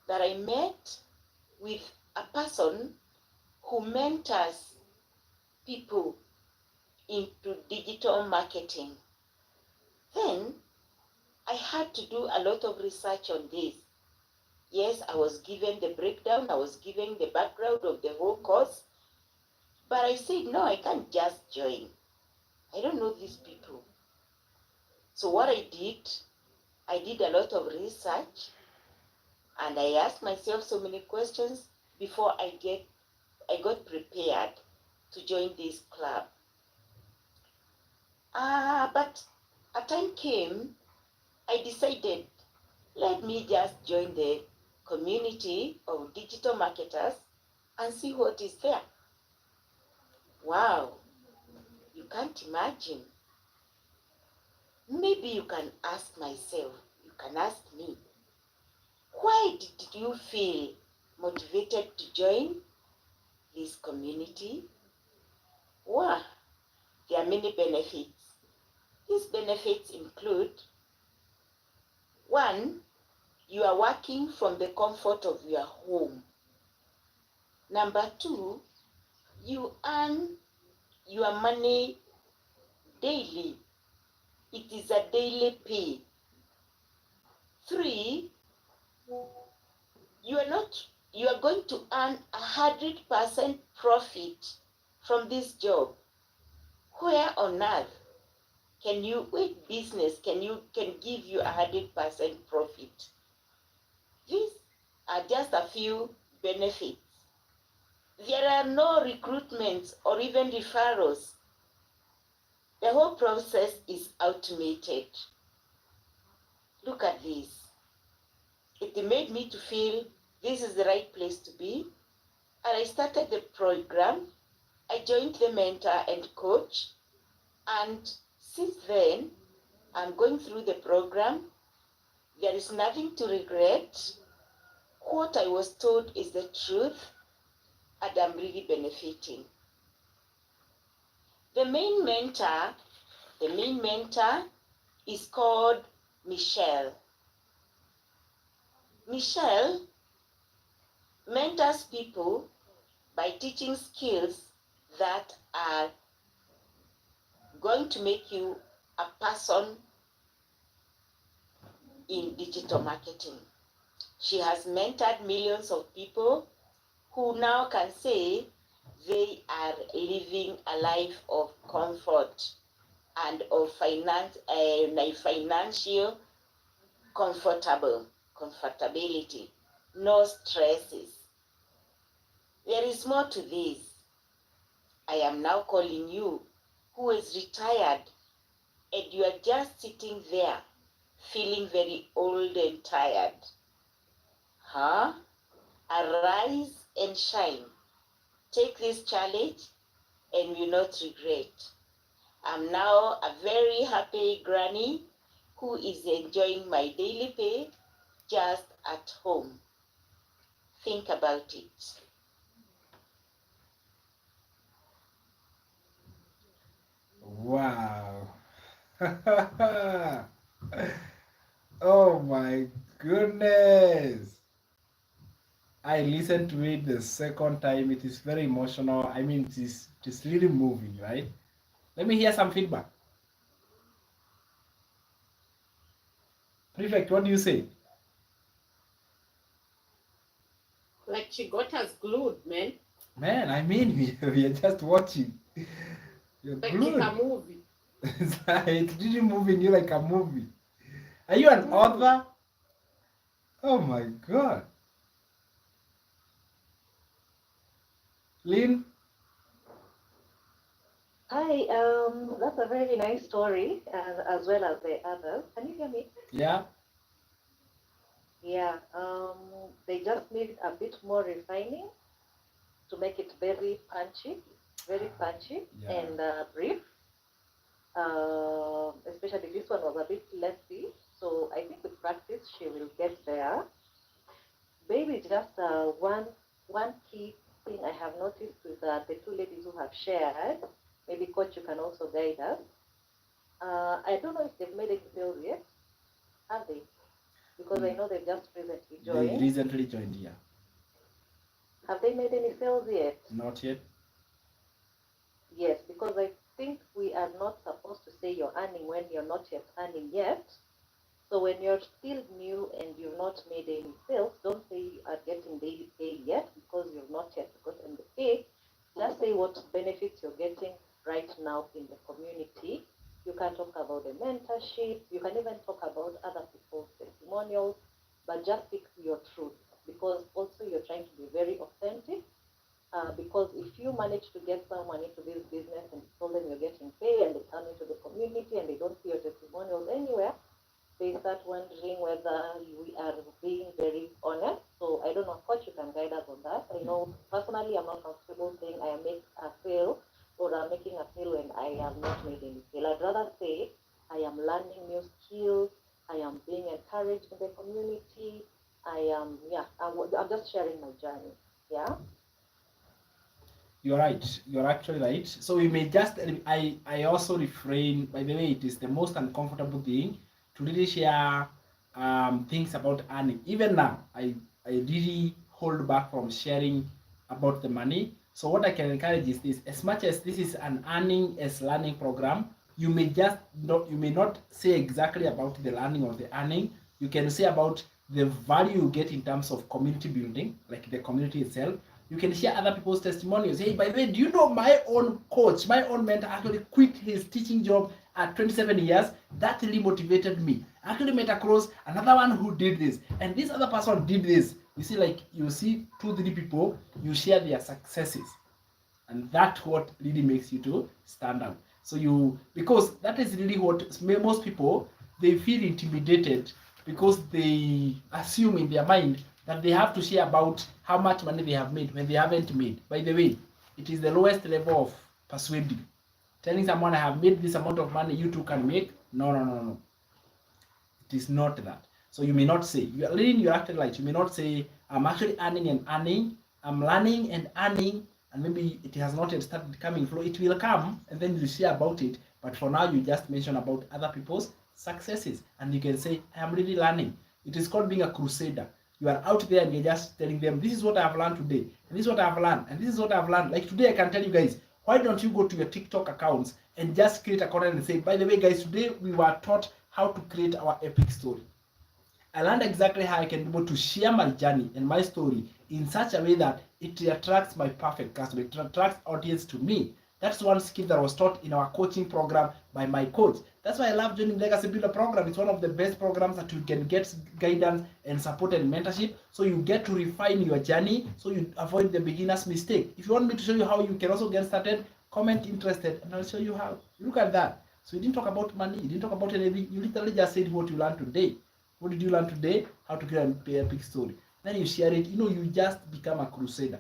that I met with a person who mentors people into digital marketing. Then I had to do a lot of research on this. Yes, I was given the breakdown, I was given the background of the whole course, but I said, no, I can't just join. I don't know these people. So what I did a lot of research and I asked myself so many questions before I got prepared to join this club. But a time came, I decided, let me just join the community of digital marketers and see what is there. Wow, you can't imagine. Maybe you can ask myself, you can ask me, why did you feel motivated to join this community? Wow, there are many benefits. These benefits include, one, you are working from the comfort of your home. Number two, you earn your money daily. It is a daily pay. Three, you are going to earn 100% profit from this job. Where on earth which business can give you 100% profit? These are just a few benefits. There are no recruitments or even referrals. The whole process is automated. Look at this. It made me to feel this is the right place to be. And I started the program. I joined the mentor and coach. And since then, I'm going through the program. There is nothing to regret. What I was told is the truth, and I'm really benefiting. The main mentor is called Michelle. Michelle mentors people by teaching skills that are going to make you a person in digital marketing. She has mentored millions of people who now can say they are living a life of comfort and of financial comfortability, no stresses. There is more to this. I am now calling you who is retired and you are just sitting there feeling very old and tired. Arise and shine. Take this challenge and will not regret. I'm now a very happy granny who is enjoying my daily pay just at home. Think about it. Wow. Oh my goodness. I listened to it the second time. It is very emotional. I mean, it is really moving, right? Let me hear some feedback. Prefect, what do you say? Like she got us glued, man. Man, I mean, we are just watching. You're Like glued. it's a movie. It's really moving you like a movie. Are you an author? Oh my God. Lynn? Hi, that's a very nice story, as well as the others. Can you hear me? Yeah? Yeah, they just need a bit more refining to make it very punchy Yeah. and brief. Especially this one was a bit lengthy. So I think with practice she will get there. Maybe just one key thing I have noticed with the two ladies who have shared. Maybe coach, you can also guide us. I don't know if they've made any sales yet, have they? Because I know they've just recently They joined. recently joined here. Have they made any sales yet? Not yet. Yes, because I think we are not supposed to say you're earning when you're not yet earning yet. So when you're still new and you've not made any sales, don't say you are getting daily pay yet because you've not yet gotten the pay. Just say what benefits you're getting right now in the community. You can talk about the mentorship. You can even talk about other people's testimonials, but just speak your truth because also you're trying to be very authentic. Because if you manage to get someone into this business and tell them you're getting paid and they come into the community and they don't see your testimonials anywhere, they start wondering whether we are being very honest. So I don't know, coach, you can guide us on that. I know personally I'm not comfortable saying I make a sale or I'm making a sale when I have not made any sale. I'd rather say I am learning new skills, I am being encouraged in the community. I'm just sharing my journey. Yeah. You're right. You're actually right. So we may just, I also refrain, by the way, it is the most uncomfortable thing to really share things about earning. Even now, I really hold back from sharing about the money. So what I can encourage is this, as much as this is an earning as learning program, you may just not, you may not say exactly about the learning or the earning. You can say about the value you get in terms of community building, like the community itself. You can share other people's testimonials. Hey, by the way, do you know my own coach, my own mentor actually quit his teaching job at 27 years? That really motivated me. I actually met across another one who did this, and this other person did this. You see, like you see 2-3 people, you share their successes, and that's what really makes you to stand out. So you, because that is really what most people, they feel intimidated because they assume in their mind that they have to share about how much money they have made when they haven't made. By the way, it is the lowest level of persuading. Telling someone I have made this amount of money, you too can make. No, no, no, no. It is not that. So you may not say, you are leading your active light. You may not say, I'm actually earning and earning. I'm learning and earning, and maybe it has not yet started coming flow. It will come, and then you share about it. But for now, you just mention about other people's successes, and you can say, I am really learning. It is called being a crusader. You are out there and you're just telling them, this is what I've learned today, and this is what I've learned, and this is what I've learned. Like today, I can tell you guys, why don't you go to your TikTok accounts and just create a content and say, by the way, guys, today we were taught how to create our epic story. I learned exactly how I can be able to share my journey and my story in such a way that it attracts my perfect customer, it attracts audience to me. That's one skill that was taught in our coaching program by my coach. That's why I love joining Legacy Builder program. It's one of the best programs that you can get guidance and support and mentorship. So you get to refine your journey, so you avoid the beginner's mistake. If you want me to show you how you can also get started, comment interested and I'll show you how. Look at that. So you didn't talk about money, you didn't talk about anything, you literally just said what you learned today. What did you learn today? How to create an epic story. Then you share it. You know, you just become a crusader.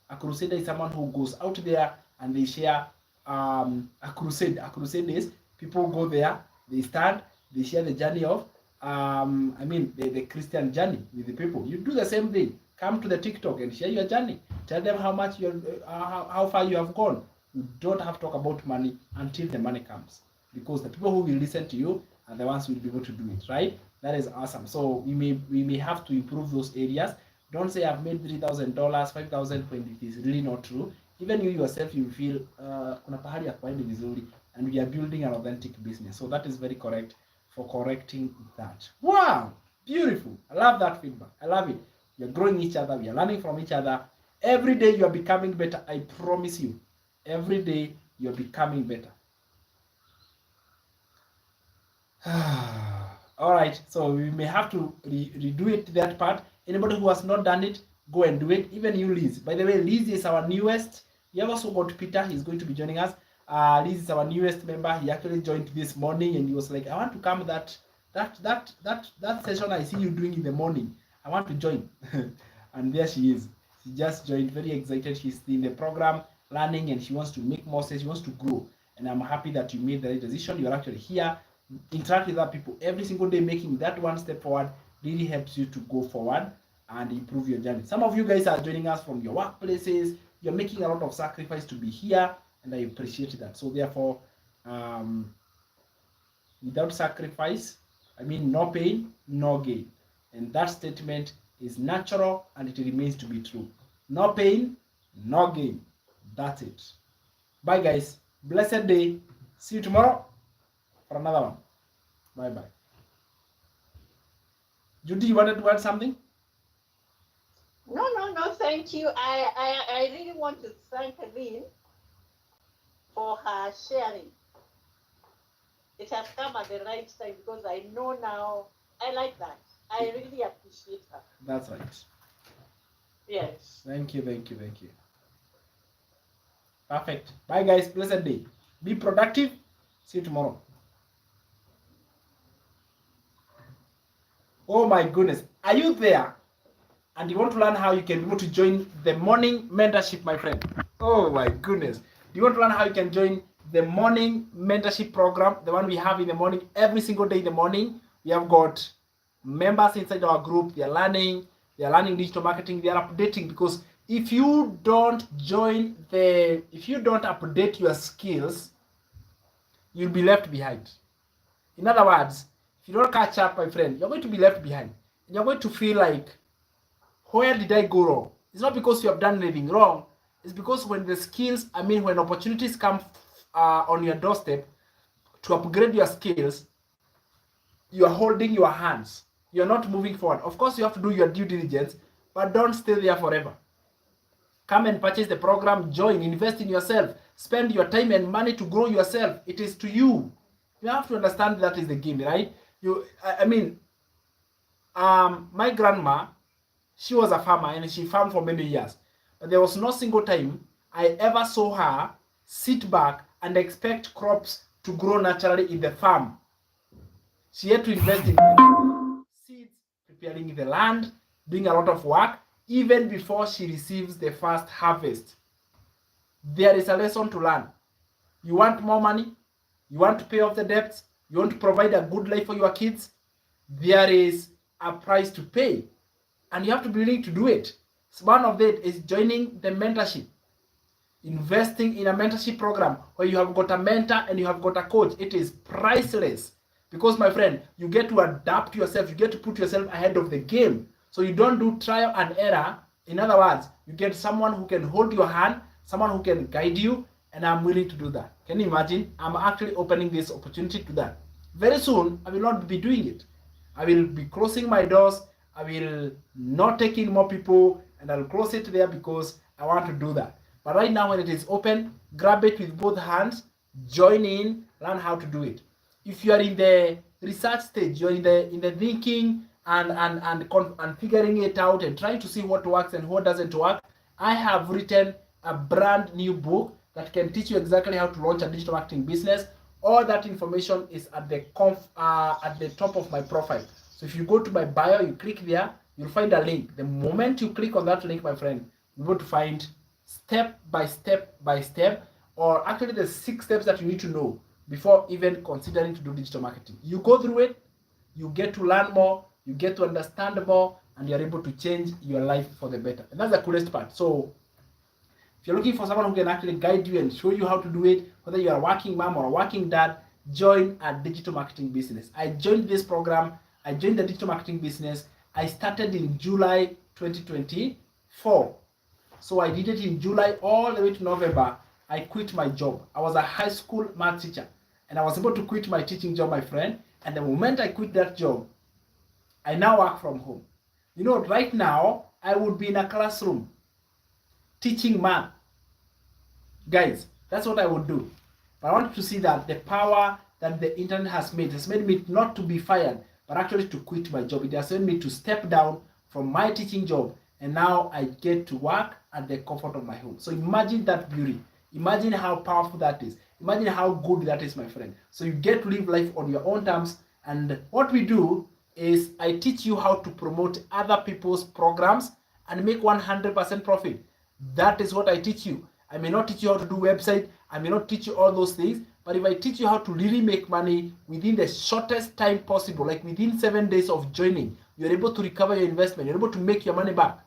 A crusader is someone who goes out there and they share a crusade. A crusade is people go there, they stand, they share the journey of, the Christian journey with the people. You do the same thing. Come to the TikTok and share your journey. Tell them how much how far you have gone. You don't have to talk about money until the money comes, because the people who will listen to you are the ones who will be able to do it, right? That is awesome. So we may have to improve those areas. Don't say I've made $3,000, $5,000 when it is really not true. Even you yourself, you feel kuna pahali ya kwaende vizuri, and we are building an authentic business. So that is very correct for correcting that. Wow, beautiful. I love that feedback. I love it. We are growing each other. We are learning from each other. Every day you are becoming better. I promise you. Every day you are becoming better. All right, so we may have to redo it, that part. Anybody who has not done it, go and do it. Even you, Liz. By the way, Liz is our newest. We have also got Peter. He's going to be joining us. Liz is our newest member. He actually joined this morning, and he was like, "I want to come that session I see you doing in the morning. I want to join." And there she is. She just joined, very excited. She's in the program learning, and she wants to make more sense. She wants to grow. and I'm happy that you made the right decision. You're actually here, interact with other people every single day, making that one step forward really helps you to go forward and improve your journey. Some of you guys are joining us from your workplaces. You're making a lot of sacrifice to be here, and I appreciate that. So therefore, without sacrifice, I mean no pain, no gain. And that statement is natural and it remains to be true. No pain, no gain. That's it. Bye guys. Blessed day. See you tomorrow for another one. Bye bye. Judy, you wanted to add something? No, thank you. I really want to thank Aline for her sharing. It has come at the right time because I know now, I like that. I really appreciate her. That's right. Yes. Thank you. Perfect. Bye guys. Blessed day. Be productive. See you tomorrow. Oh my goodness. Are you there? And you want to learn how you can be able to join the morning mentorship, my friend? Oh my goodness. Do you want to learn how you can join the morning mentorship program, the one we have in the morning, every single day in the morning? We have got members inside our group. They are learning digital marketing, they are updating, because if you don't update your skills, you'll be left behind. In other words, if you don't catch up, my friend, you're going to be left behind. And you're going to feel like, where did I go wrong? It's not because you have done anything wrong. It's because when opportunities come on your doorstep to upgrade your skills, you are holding your hands. You're not moving forward. Of course, you have to do your due diligence, but don't stay there forever. Come and purchase the program, join, invest in yourself, spend your time and money to grow yourself. It is to you. You have to understand that is the game, right? My grandma, she was a farmer and she farmed for many years. But there was no single time I ever saw her sit back and expect crops to grow naturally in the farm. She had to invest in seeds, preparing the land, doing a lot of work, even before she receives the first harvest. There is a lesson to learn. You want more money? You want to pay off the debts? You want to provide a good life for your kids? There is a price to pay, and you have to be willing to do it. So one of it is joining the mentorship, investing in a mentorship program where you have got a mentor and you have got a coach. It is priceless, because my friend, you get to adapt yourself, you get to put yourself ahead of the game, so you don't do trial and error. In other words, you get someone who can hold your hand, someone who can guide you, and I'm willing to do that. Can you imagine? I'm actually opening this opportunity to that. Very soon, I will not be doing it. I will be closing my doors. I will not take in more people, and I'll close it there because I want to do that. But right now, when it is open, grab it with both hands, join in, learn how to do it. If you are in the research stage, you're in the thinking and figuring it out and trying to see what works and what doesn't work, I have written a brand new book that can teach you exactly how to launch a digital marketing business. All that information is at the top of my profile. So if you go to my bio, you click there, you'll find a link. The moment you click on that link, my friend, you're going to find step by step, or actually the 6 steps that you need to know before even considering to do digital marketing. You go through it, you get to learn more, you get to understand more, and you're able to change your life for the better. And that's the coolest part. So if you're looking for someone who can actually guide you and show you how to do it, whether you're a working mom or a working dad, join a digital marketing business. I joined this program. I joined the digital marketing business. I started in July 2024. So I did it in July all the way to November. I quit my job. I was a high school math teacher, and I was able to quit my teaching job, my friend. And the moment I quit that job, I now work from home. You know, right now, I would be in a classroom teaching math. Guys, that's what I would do. But I want you to see that the power that the internet has made me not to be fired, but actually to quit my job. It has made me to step down from my teaching job, and now I get to work at the comfort of my home. So imagine that beauty. Imagine how powerful that is. Imagine how good that is, my friend. So you get to live life on your own terms. And what we do is I teach you how to promote other people's programs and make 100% profit. That is what I teach you. I may not teach you how to do website. I may not teach you all those things, But if I teach you how to really make money within the shortest time possible, like within 7 days of joining, you're able to recover your investment, you're able to make your money back.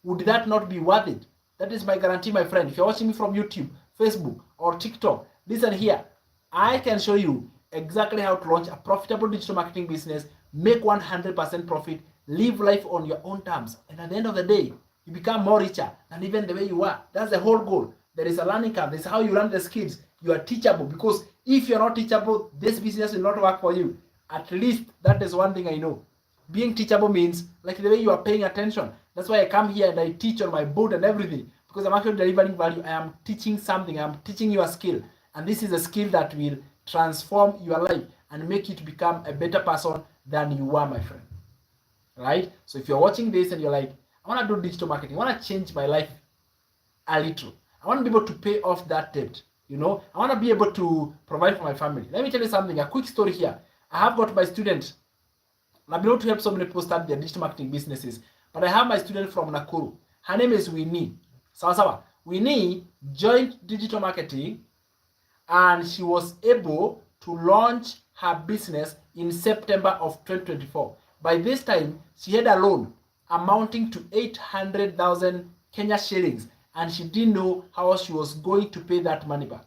Would that not be worth it? That is my guarantee, my friend. If you're watching me from YouTube, Facebook, or TikTok, listen here. I can show you exactly how to launch a profitable digital marketing business, make 100% profit, live life on your own terms. And at the end of the day, you become more richer than even the way you are. That's the whole goal. There is a learning curve. This is how you learn the skills. You are teachable, because if you're not teachable, this business will not work for you. At least that is one thing I know. Being teachable means like the way you are paying attention. That's why I come here and I teach on my board and everything, because I'm actually delivering value. I am teaching something. I am teaching you a skill. And this is a skill that will transform your life and make you to become a better person than you were, my friend. Right? So if you're watching this and you're like, I want to do digital marketing, I want to change my life a little, I want to be able to pay off that debt, I want to be able to provide for my family. Let me tell you something, a quick story here. I have got my student, and I've been able to help so many people start their digital marketing businesses, but I have my student from Nakuru. Her name is Winnie. Sawa. Winnie joined digital marketing, and she was able to launch her business in September of 2024. By this time, she had a loan amounting to 800,000 Kenya shillings, and she didn't know how she was going to pay that money back.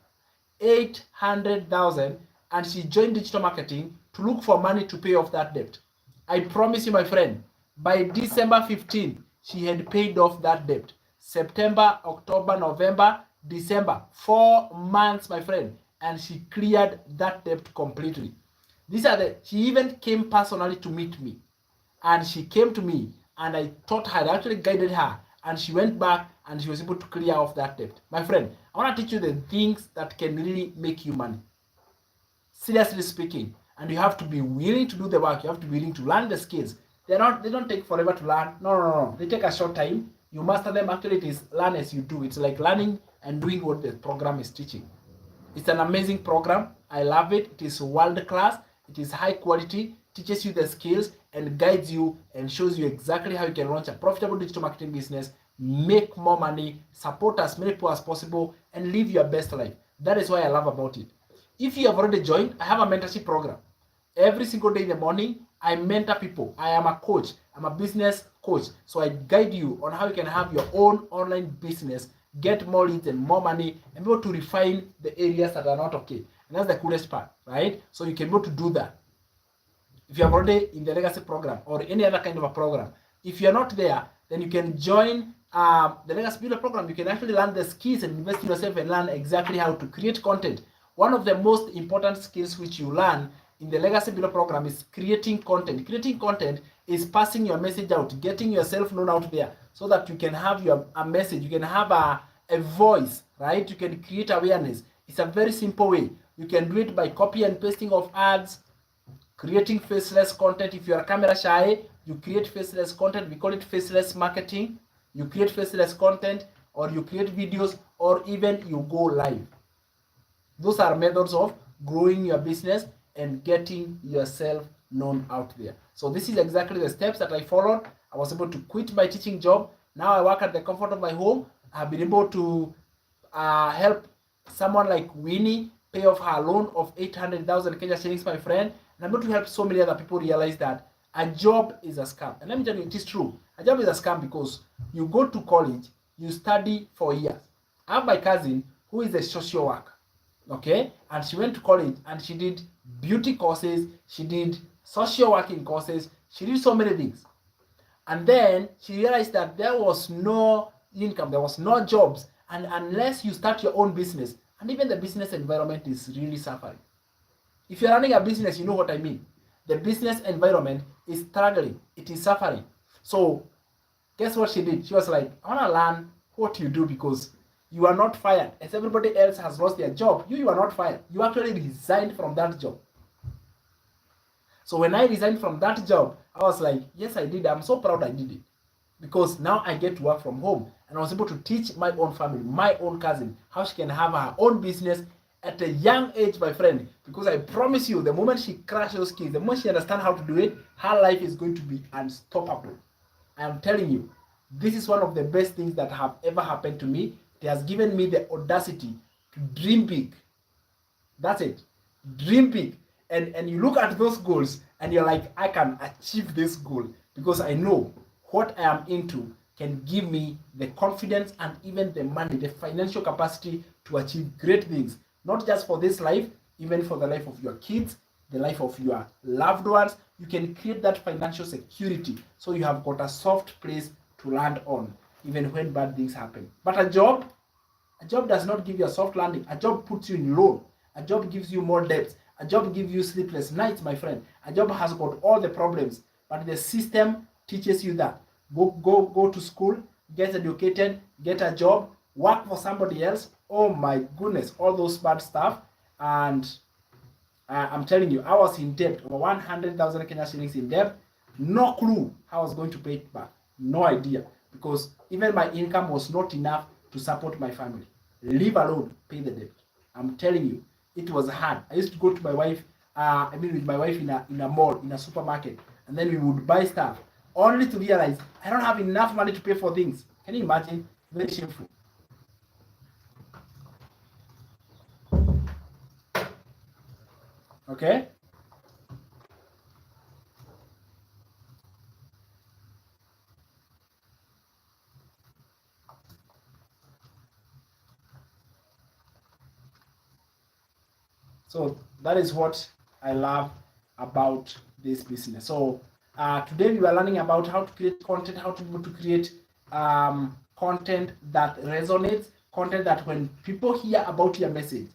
800,000, and she joined digital marketing to look for money to pay off that debt. I promise you, my friend, by December 15, she had paid off that debt. September, October, November, December, 4 months, my friend, and she cleared that debt completely. She even came personally to meet me, and she came to me, and I taught her, I actually guided her, and she went back and she was able to clear off that debt. My friend, I want to teach you the things that can really make you money. Seriously speaking, and you have to be willing to do the work. You have to be willing to learn the skills. They don't take forever to learn. No. They take a short time. You master them. Actually, it is learn as you do. It's like learning and doing what the program is teaching. It's an amazing program. I love it. It is world class. It is high quality, teaches you the skills and guides you and shows you exactly how you can launch a profitable digital marketing business, make more money, support as many people as possible, and live your best life. That is why I love about it. If you have already joined, I have a mentorship program. Every single day in the morning, I mentor people. I am a coach. I'm a business coach. So I guide you on how you can have your own online business, get more leads and more money, and be able to refine the areas that are not okay. And that's the coolest part, right? So you can be able to do that. If you are already in the legacy program or any other kind of a program, if you're not there, then you can join the legacy builder program. You can actually learn the skills and invest in yourself and learn exactly how to create content. One of the most important skills which you learn in the legacy builder program is creating content. Creating content is passing your message out, getting yourself known out there, so that you can have a message, you can have a voice, right? You can create awareness. It's a very simple way. You can do it by copy and pasting of ads, creating faceless content. If you are camera shy, you create faceless content. We call it faceless marketing. You create faceless content, or you create videos, or even you go live. Those are methods of growing your business and getting yourself known out there. So this is exactly the steps that I followed. I was able to quit my teaching job. Now I work at the comfort of my home. I've been able to help someone like Winnie pay off her loan of 800,000 Kenya shillings, my friend. And I'm going to help so many other people realize that a job is a scam. And let me tell you, it is true. A job is a scam because you go to college, you study for years. I have my cousin who is a social worker, okay? And she went to college and she did beauty courses, she did social working courses, she did so many things. And then she realized that there was no income, there was no jobs. And unless you start your own business, and even the business environment is really suffering. If you're running a business, you know what I mean. The business environment is struggling. It is suffering. So guess what she did? She was like, I want to learn what you do, because you are not fired. As everybody else has lost their job, you are not fired. You actually resigned from that job. So when I resigned from that job, I was like, yes, I did. I'm so proud I did it. Because now I get to work from home. And I was able to teach my own family, my own cousin, how she can have her own business at a young age, my friend. Because I promise you, the moment she cracks those skills, the moment she understands how to do it, her life is going to be unstoppable. I am telling you, this is one of the best things that have ever happened to me. It has given me the audacity to dream big. That's it. Dream big. And you look at those goals and you're like, I can achieve this goal because I know what I am into can give me the confidence and even the money, the financial capacity to achieve great things, not just for this life, even for the life of your kids, the life of your loved ones. You can create that financial security so you have got a soft place to land on, even when bad things happen. But a job does not give you a soft landing. A job puts you in loan. A job gives you more debts. A job gives you sleepless nights, my friend. A job has got all the problems, but the system teaches you that. Go to school, get educated, get a job, work for somebody else. Oh my goodness, all those bad stuff. And I'm telling you, I was in debt, over 100,000 Kenya shillings in debt. No clue how I was going to pay it back. No idea, because even my income was not enough to support my family, leave alone pay the debt. I'm telling you, it was hard. I used to go to my wife, with my wife in a mall, in a supermarket, and then we would buy stuff, only to realize I don't have enough money to pay for things. Can you imagine? Very shameful. Okay. So that is what I love about this business. So today we are learning about how to create content, how to be able to create content that resonates, content that when people hear about your message,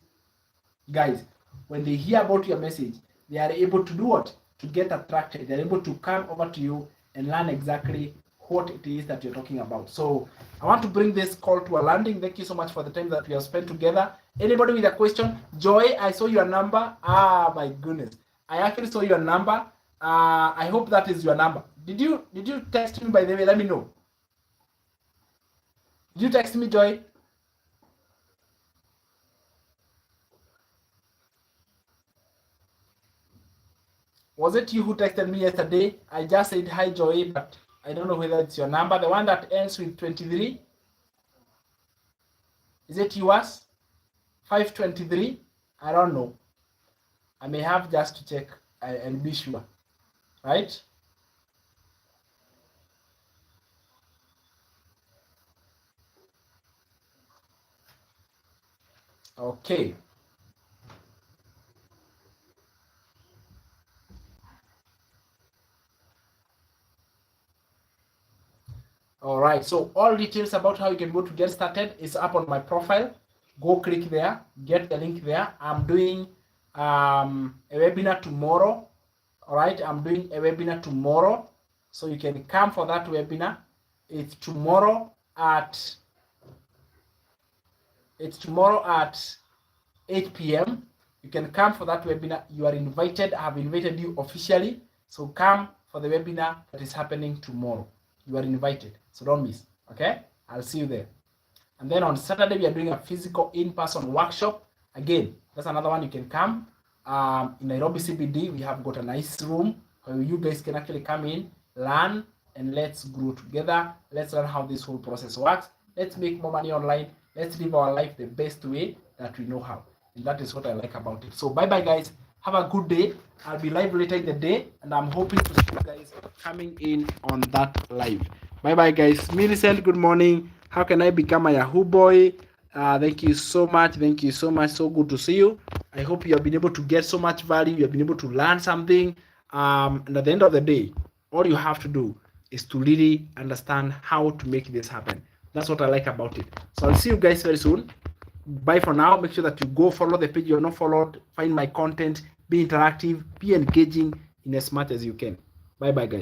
guys, when they hear about your message, they are able to do what? To get attracted. They're able to come over to you and learn exactly what it is that you're talking about. So I want to bring this call to a landing. Thank you so much for the time that we have spent together. Anybody with a question? Joy, I saw your number. Ah, my goodness. I actually saw your number. I hope that is your number. Did you text me, by the way? Let me know. Did you text me, Joy? Was it you who texted me yesterday? I just said hi, Joy, but I don't know whether it's your number. The one that ends with 23. Is it yours? 523? I don't know. I may have just to check and be sure. Right? Okay. All right, so all details about how you can go to get started is up on my profile. Go click there, get the link there. I'm doing a webinar tomorrow. All right, I'm doing a webinar tomorrow, so you can come for that webinar. It's tomorrow at 8 p.m. You can come for that webinar. You are invited. I have invited you officially, so come for the webinar that is happening tomorrow. You are invited, so don't miss. Okay, I'll see you there. And then on Saturday we are doing a physical in-person workshop. Again, that's another one you can come. In Nairobi CBD, we have got a nice room where you guys can actually come in, learn, and let's grow together. Let's learn how this whole process works. Let's make more money online. Let's live our life the best way that we know how. And that is what I like about it. So bye-bye, guys. Have a good day. I'll be live later in the day, and I'm hoping to see you guys coming in on that live. Bye-bye, guys. Millicent, good morning. How can I become a Yahoo boy? Thank you so much. Thank you so much. So good to see you. I hope you have been able to get so much value. You have been able to learn something. And at the end of the day, all you have to do is to really understand how to make this happen. That's what I like about it. So I'll see you guys very soon. Bye for now. Make sure that you go follow the page you're not followed. Find my content. Be interactive. Be engaging in as much as you can. Bye-bye, guys.